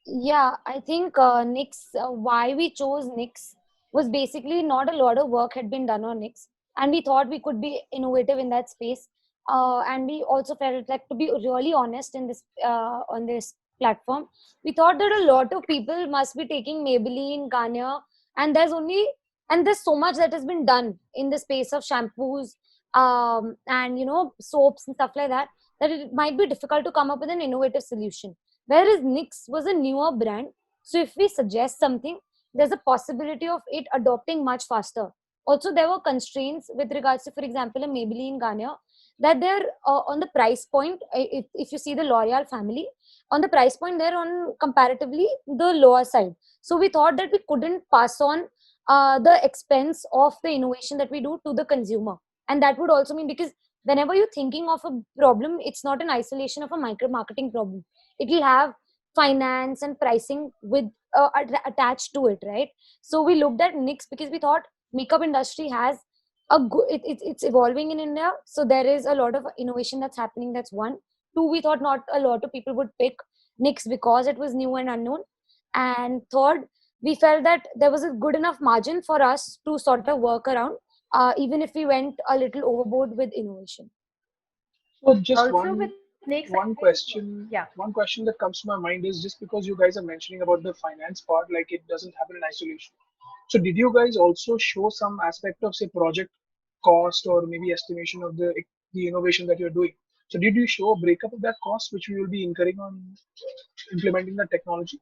Yeah, I think NYX, why we chose NYX was basically not a lot of work had been done on NYX, and we thought we could be innovative in that space. And we also felt like, to be really honest in this on this platform, we thought that a lot of people must be taking Maybelline, Garnier, and there's so much that has been done in the space of shampoos and soaps and stuff like that it might be difficult to come up with an innovative solution. Whereas NYX was a newer brand, so if we suggest something, there's a possibility of it adopting much faster. Also, there were constraints with regards to, for example, a Maybelline, Garnier, that they're on the price point. If you see the L'Oreal family, on the price point, they're on comparatively the lower side. So we thought that we couldn't pass on the expense of the innovation that we do to the consumer. And that would also mean, because whenever you're thinking of a problem, it's not an isolation of a micro marketing problem. It will have finance and pricing with attached to it, right? So we looked at NYX because we thought makeup industry has it's evolving in India. So there is a lot of innovation that's happening. That's one. Two, we thought not a lot of people would pick Nix because it was new and unknown. And third, we felt that there was a good enough margin for us to sort of work around, even if we went a little overboard with innovation. So just Also with Nix, I one think, question yeah. one question that comes to my mind is, just because you guys are mentioning about the finance part, like it doesn't happen in isolation. So did you guys also show some aspect of, say, project cost or maybe estimation of the innovation that you're doing? So did you show a breakup of that cost which we will be incurring on implementing the technology?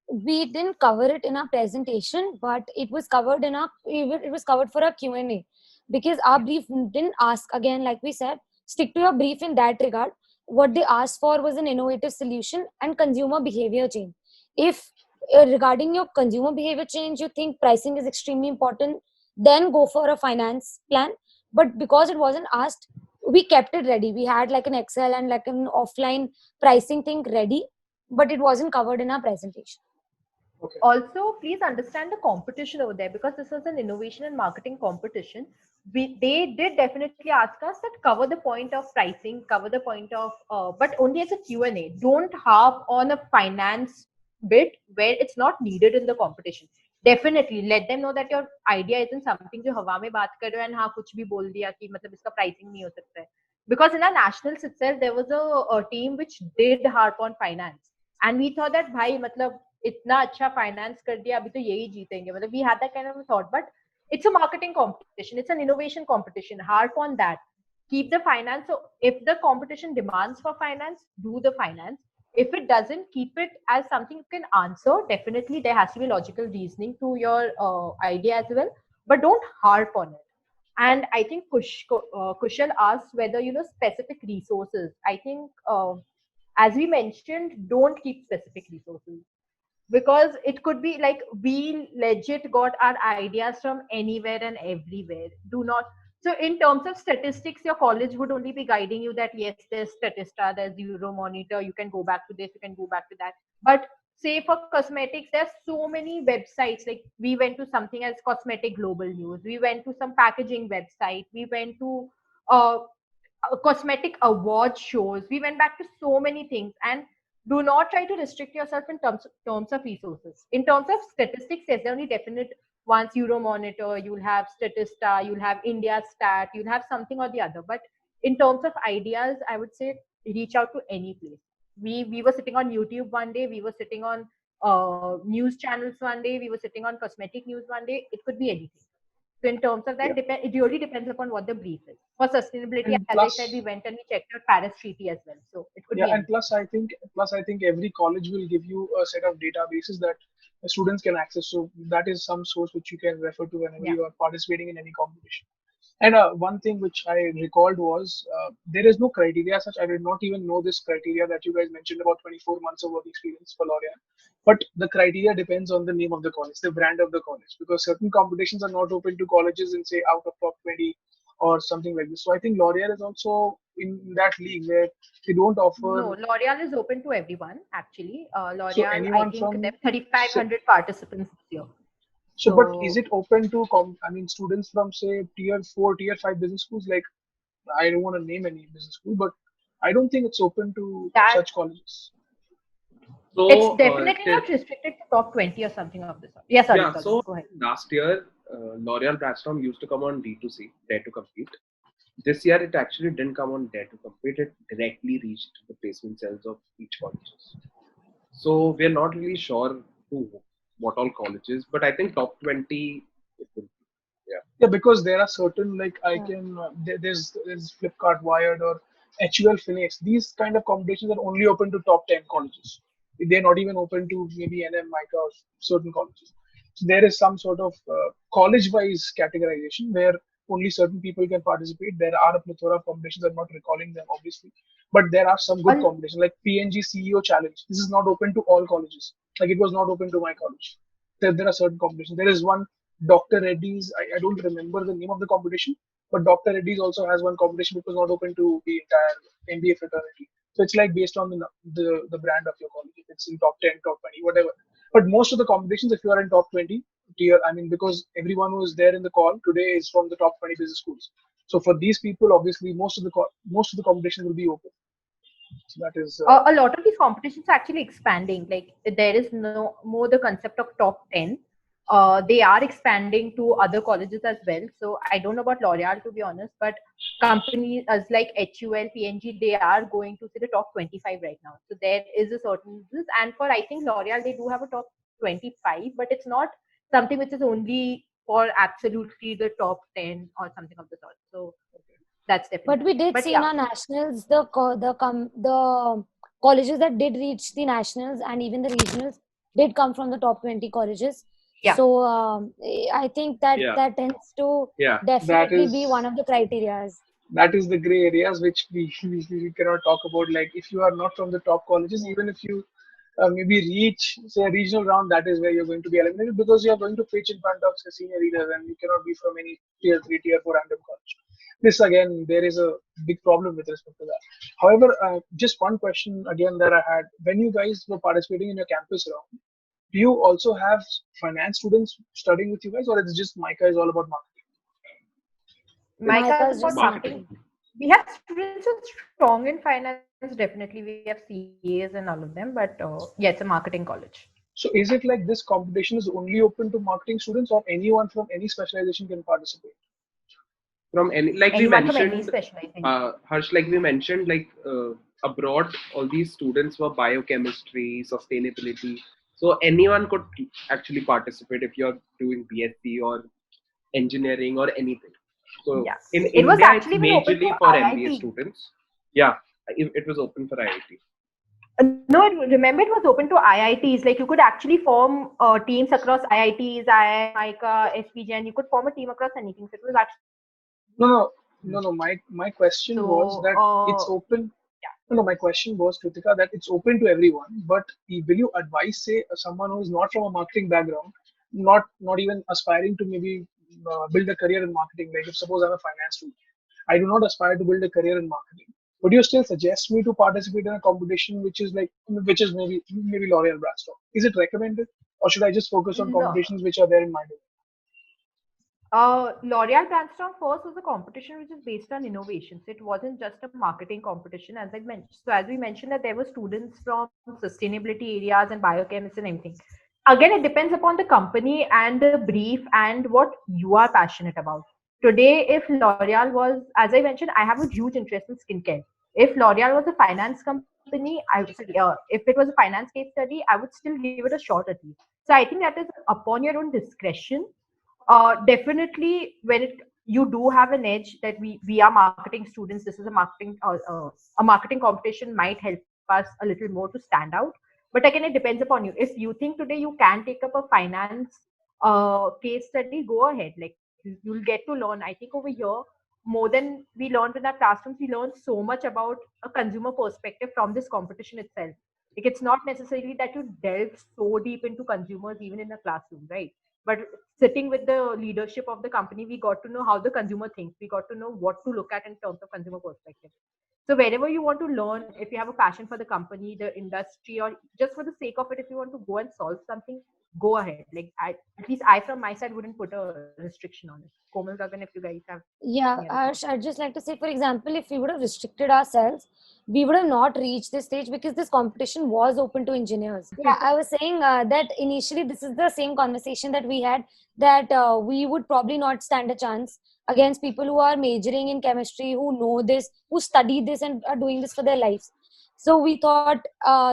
We didn't cover it in our presentation, but it was covered in our it was covered for our Q&A, because our brief didn't ask, again, like we said, stick to your brief in that regard. What they asked for was an innovative solution and consumer behavior change. If regarding your consumer behavior change you think pricing is extremely important, then go for a finance plan. But because it wasn't asked, we kept it ready. We had like an Excel and like an offline pricing thing ready, but it wasn't covered in our presentation. Okay. Also, please understand the competition over there, because this is an innovation and marketing competition. They did definitely ask us that cover the point of pricing, cover the point of, but only as a Q&A. Don't harp on a finance bit where it's not needed in the competition. Definitely let them know that your idea isn't something जो हवा में बात कर रहे हो and हाँ कुछ भी बोल दिया कि मतलब इसका pricing नहीं हो सकता है. Because in our nationals itself there was a team which did harp on finance, and we thought that भाई मतलब इतना अच्छा फाइनेंस कर दिया अभी तो यही जीतेंगे, मतलब we had that kind of a thought. But it's a marketing competition, it's an innovation competition. Harp on that, keep the finance. So if the competition demands for finance, do the finance. If it doesn't, keep it as something you can answer. Definitely there has to be logical reasoning to your idea as well, but don't harp on it. And I think Kushal asked whether specific resources. I think as we mentioned, don't keep specific resources, because it could be like we legit got our ideas from anywhere and everywhere. Do not. So in terms of statistics, your college would only be guiding you that yes, there's Statista, there's Euromonitor, you can go back to this, you can go back to that. But say for cosmetics, there's so many websites. Like we went to something as Cosmetic Global News, we went to some packaging website, we went to uh, cosmetic award shows, we went back to so many things. And do not try to restrict yourself in terms of resources. In terms of statistics, there's only definite ones. Euromonitor, you'll have Statista, you'll have India Stat, you'll have something or the other. But in terms of ideas, I would say reach out to any place. We were sitting on YouTube one day, we were sitting on news channels one day, we were sitting on cosmetic news one day. It could be anything. So in terms of that, it really depends upon what the brief is. For sustainability, And as plus, I said, we went and we checked out Paris Treaty as well. So it could yeah, be and anything. plus I think every college will give you a set of databases that the students can access. So that is some source which you can refer to whenever you are participating in any competition. And one thing which I recalled was, there is no criteria as such. I did not even know this criteria that you guys mentioned about 24 months of work experience for L'Oreal. But the criteria depends on the name of the college, the brand of the college, because certain competitions are not open to colleges in, say, out of top 20 or something like this. So I think L'Oreal is also in that league where they don't No, offer. L'Oreal is open to everyone actually. So L'Oreal, I anyone think there from, are 3,500 participants this year. so, but is So it open to, I mean, students from, say, tier 4, tier 5 business schools? Like, I don't want to name any business school, but I don't think it's open to that such colleges. it's So, definitely not restricted to top 20 or something of this sort. Yeah, sorry, yeah, sorry. so Go ahead. last year, L'Oreal Brainstorm used to come on D2C, Dare to Compete. This year, it actually didn't come on Dare to Compete. It directly reached the placement cells of each colleges. So we're not really sure who, what all colleges, but I think top 20 it will be. Yeah. Yeah, because there are certain, like, I can, there's Flipkart Wired or HUL Finex. These kind of competitions are only open to top 10 colleges. They're not even open to maybe NM, MICA, or certain colleges. So there is some sort of college-wise categorization where only certain people can participate. There are a plethora of competitions. I'm not recalling them, obviously, but there are some good On competitions like PNG CEO Challenge. This is not open to all colleges. Like, it was not open to my college. There are certain competitions. There is one Dr. Reddy's. I don't remember the name of the competition, but Dr. Reddy's also has one competition which was not open to the entire MBA fraternity. So it's like based on the brand of your college. If it's in top 10, top 20, whatever. But most of the competitions, if you are in top 20, tier. I mean, because everyone who is there in the call today is from the top 20 business schools. So for these people, obviously, most of the competition will be open. So that is A lot of these competitions are actually expanding. Like there is no more the concept of top 10. They are expanding to other colleges as well. So I don't know about L'Oreal, to be honest, but companies as like HUL, PNG, they are going to say the top 25 right now. So there is a certain this, and for I think L'Oreal, they do have a top 25, but it's not something which is only for absolutely the top 10 or something of the sort. So that's But definitely. we did But see in yeah, our nationals the colleges that did reach the nationals and even the regionals did come from the top 20 colleges. Yeah. So I think that Yeah. that tends to Yeah. definitely be is- one of the criterias. that is the gray areas which we cannot talk about. Like if you are not from the top colleges, Yeah. even if you maybe reach say a regional round, that is where you're going to be eliminated because you are going to pitch in front of say, senior leaders and you cannot be from any tier 3, tier 4 random college. This again, there is a big problem with respect to that. However, just one question again that I had: when you guys were participating in your campus round, do you also have finance students studying with you guys, or it's just Micah is all about marketing? Micah Micah is is about just marketing. marketing. We have students who are strong in finance, definitely. We have CAs and all of them, but yeah, it's a marketing college. So is it like this competition is only open to marketing students, or anyone from any specialization can participate? From any, like we Anyone from any mentioned, specialization. Harsh, like we mentioned, like abroad, all these students were biochemistry, sustainability. So anyone could actually participate if you're doing BSc or engineering or anything. So Yeah. in It was India, it's actually even open to majorly for MBA IIT. students. Yeah, it was open for IIT. No, remember it was open to IITs. Like you could actually form teams across IITs, IIM, Micah, SPJ, and you could form a team across anything. So it was actually. No. My question was So, that it's open. No, my question was, Kritika, that it's open to everyone. But will you advise, say, someone who is not from a marketing background, not even aspiring to maybe build a career in marketing? Like, if suppose I'm a finance student, I do not aspire to build a career in marketing. Would you still suggest me to participate in a competition which is maybe L'Oreal Brandstone? Is it recommended, or should I just focus on no. competitions which are there in my domain? L'Oreal Brandstone first was a competition which is based on innovations. It wasn't just a marketing competition, as I mentioned. So, as we mentioned, that there were students from sustainability areas and biochemistry and everything. Again, it depends upon the company and the brief and what you are passionate about. Today, if L'Oreal was, as I mentioned, I have a huge interest in skincare. If L'Oreal was a finance company, if it was a finance case study, I would still give it a shot at least. So, I think that is upon your own discretion. Definitely when you do have an edge that we are marketing students, this is a marketing competition might help us a little more to stand out. But again, it depends upon you. If you think today you can take up a finance case study, go ahead. Like you'll get to learn. I think over here, more than we learned in our classrooms, we learned so much about a consumer perspective from this competition itself. Like it's not necessarily that you delve so deep into consumers even in a classroom, right? But sitting with the leadership of the company, we got to know how the consumer thinks. We got to know what to look at in terms of consumer perspective. So wherever you want to learn, if you have a passion for the company, the industry, or just for the sake of it, if you want to go and solve something, go ahead. Like at least I from my side wouldn't put a restriction on it. Komal, Gagan, if you guys have Yeah, any other Harsh, thoughts. I'd just like to say, for example, if we would have restricted ourselves, we would have not reached this stage because this competition was open to engineers. Yeah, I was saying that initially this is the same conversation that we had, that we would probably not stand a chance against people who are majoring in chemistry, who know this, who study this and are doing this for their lives. So we thought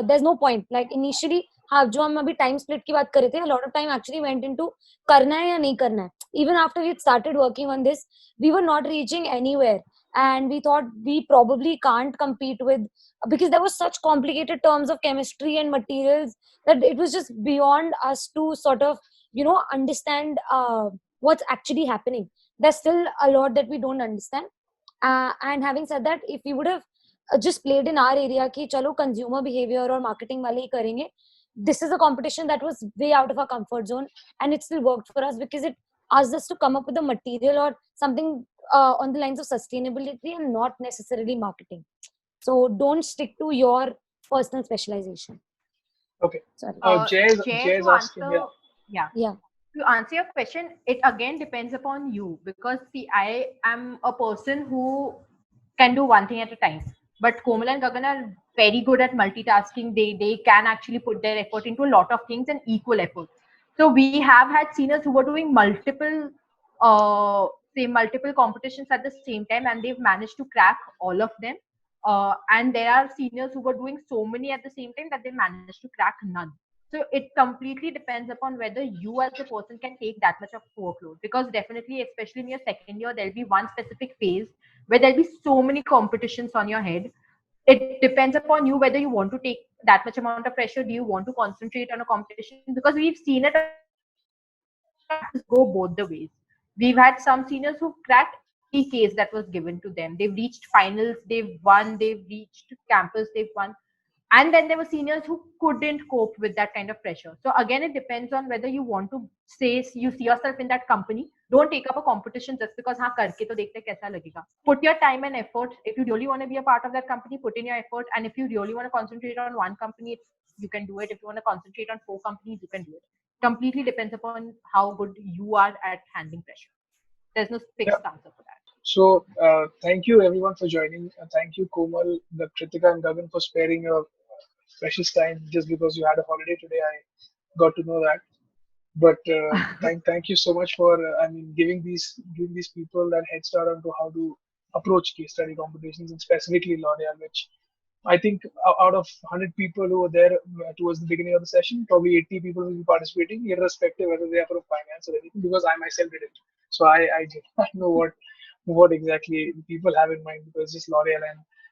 there's no point. Like initially, हाँ जो हम अभी time split की बात कर रहे थे, a lot of time actually went into करना है या नहीं करना है. Even after we started working on this, we were not reaching anywhere, and we thought we probably can't compete with, because there was such complicated terms of chemistry and materials that it was just beyond us to sort of understand what's actually happening. There's still a lot that we don't understand, and having said that, if we would have just played in our area ki chalo consumer behavior or marketing wale hi karenge, this is a competition that was way out of our comfort zone, and it still worked for us because it asked us to come up with a material or something on the lines of sustainability and not necessarily marketing. So don't stick to your personal specialization. Okay. Sorry. Jay Jay, is to asking. answer, Yeah. yeah. to answer your question, it again depends upon you, because see, I am a person who can do one thing at a time. But Komal and Gagan are very good at multitasking. They can actually put their effort into a lot of things and equal effort. So we have had seniors who were doing multiple competitions at the same time, and they've managed to crack all of them. And there are seniors who were doing so many at the same time that they managed to crack none. So it completely depends upon whether you as a person can take that much of workload. Because definitely, especially in your second year, there'll be one specific phase where there'll be so many competitions on your head. It depends upon you whether you want to take that much amount of pressure. Do you want to concentrate on a competition? Because we've seen it go both the ways. We've had some seniors who cracked every case that was given to them. They've reached finals, they've won, they've reached campus, they've won. And then there were seniors who couldn't cope with that kind of pressure. So again, it depends on whether you want to say you see yourself in that company. Don't take up a competition just because हाँ करके तो देखते कैसा लगेगा. Put your time and effort. If you really want to be a part of that company, put in your effort. And if you really want to concentrate on one company, you can do it. If you want to concentrate on 4 companies, you can do it. Completely depends upon how good you are at handling pressure. There's no fixed answer for that. So thank you everyone for joining. Thank you Komal, Kritika and Gagan for sparing your precious time just because you had a holiday today. I got to know that. But thank you so much for giving these people that head start onto how to approach case study competitions, and specifically L'Oreal, which I think out of 100 people who were there towards the beginning of the session, probably 80 people will be participating, irrespective whether they are from finance or anything, because I myself did it. So I know what exactly people have in mind, because just L'Oreal,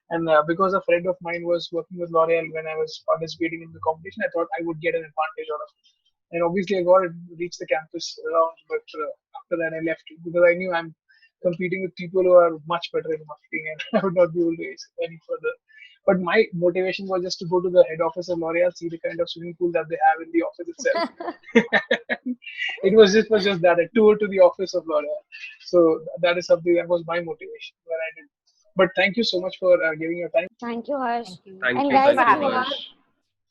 and because a friend of mine was working with L'Oreal when I was participating in the competition, I thought I would get an advantage out of it. And obviously, I got to reach the campus round, but after that, I left because I knew I'm competing with people who are much better in marketing, and I would not be able to ace it any further. But my motivation was just to go to the head office of L'Oreal, see the kind of swimming pool that they have in the office itself. It was just that, a tour to the office of L'Oreal. So that is something that was my motivation where I did. But thank you so much for giving your time. Thank you, Harsh. Thank you. Thank And you. guys, Thank you, if you Harsh.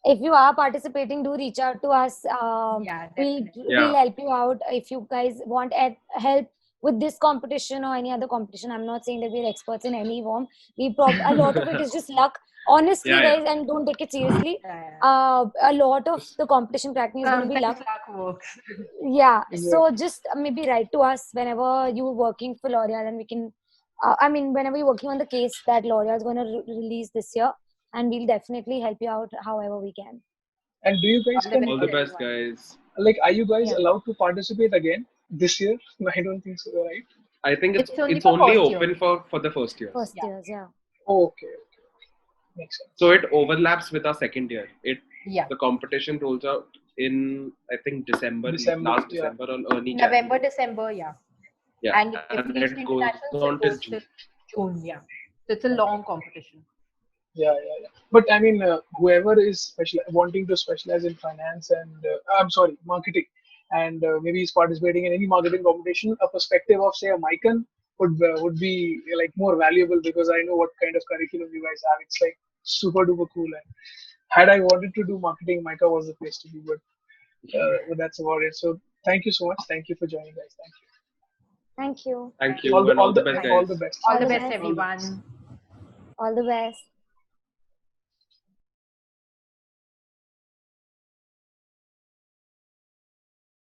if you are participating, do reach out to us. Yeah, We'll definitely. we'll help you out if you guys want help with this competition or any other competition. I'm not saying that we're experts in any form. A lot of it is just luck. Honestly, Yeah, yeah. guys, and don't take it seriously. Yeah. A lot of the competition cracking is going to be Sometimes luck. luck works. Yeah. Exactly. So just maybe write to us whenever you're working for L'Oreal, and we can. Whenever you're working on the case that L'Oreal is going to release this year, and we'll definitely help you out however we can. And do you guys All the All best, the best, everyone. guys. like, are you guys Yeah. allowed to participate again this year? I don't think so, right? I think it's It's only it's for only first open year. for the first year. First Yeah. years, yeah. Oh, okay. Makes sense. So it overlaps with our second year. Yeah. The competition rolls out in I think December, December, last yeah. December or early November, January. December, yeah. Yeah, And if we reach it goes internationals, on it till goes June. till June, yeah. So it's a long competition. Yeah. But I mean, whoever is wanting to specialize in finance and marketing, and maybe is participating in any marketing competition, a perspective of say a Micon would be like more valuable, because I know what kind of curriculum you guys have. It's like super duper cool. And had I wanted to do marketing, Mica was the place to be. But that's about it. So thank you so much. Thank you for joining, guys. Thank you. Thank you. Thank you, All the and all the best, all guys. the best. All All the the best, best. everyone. All the best.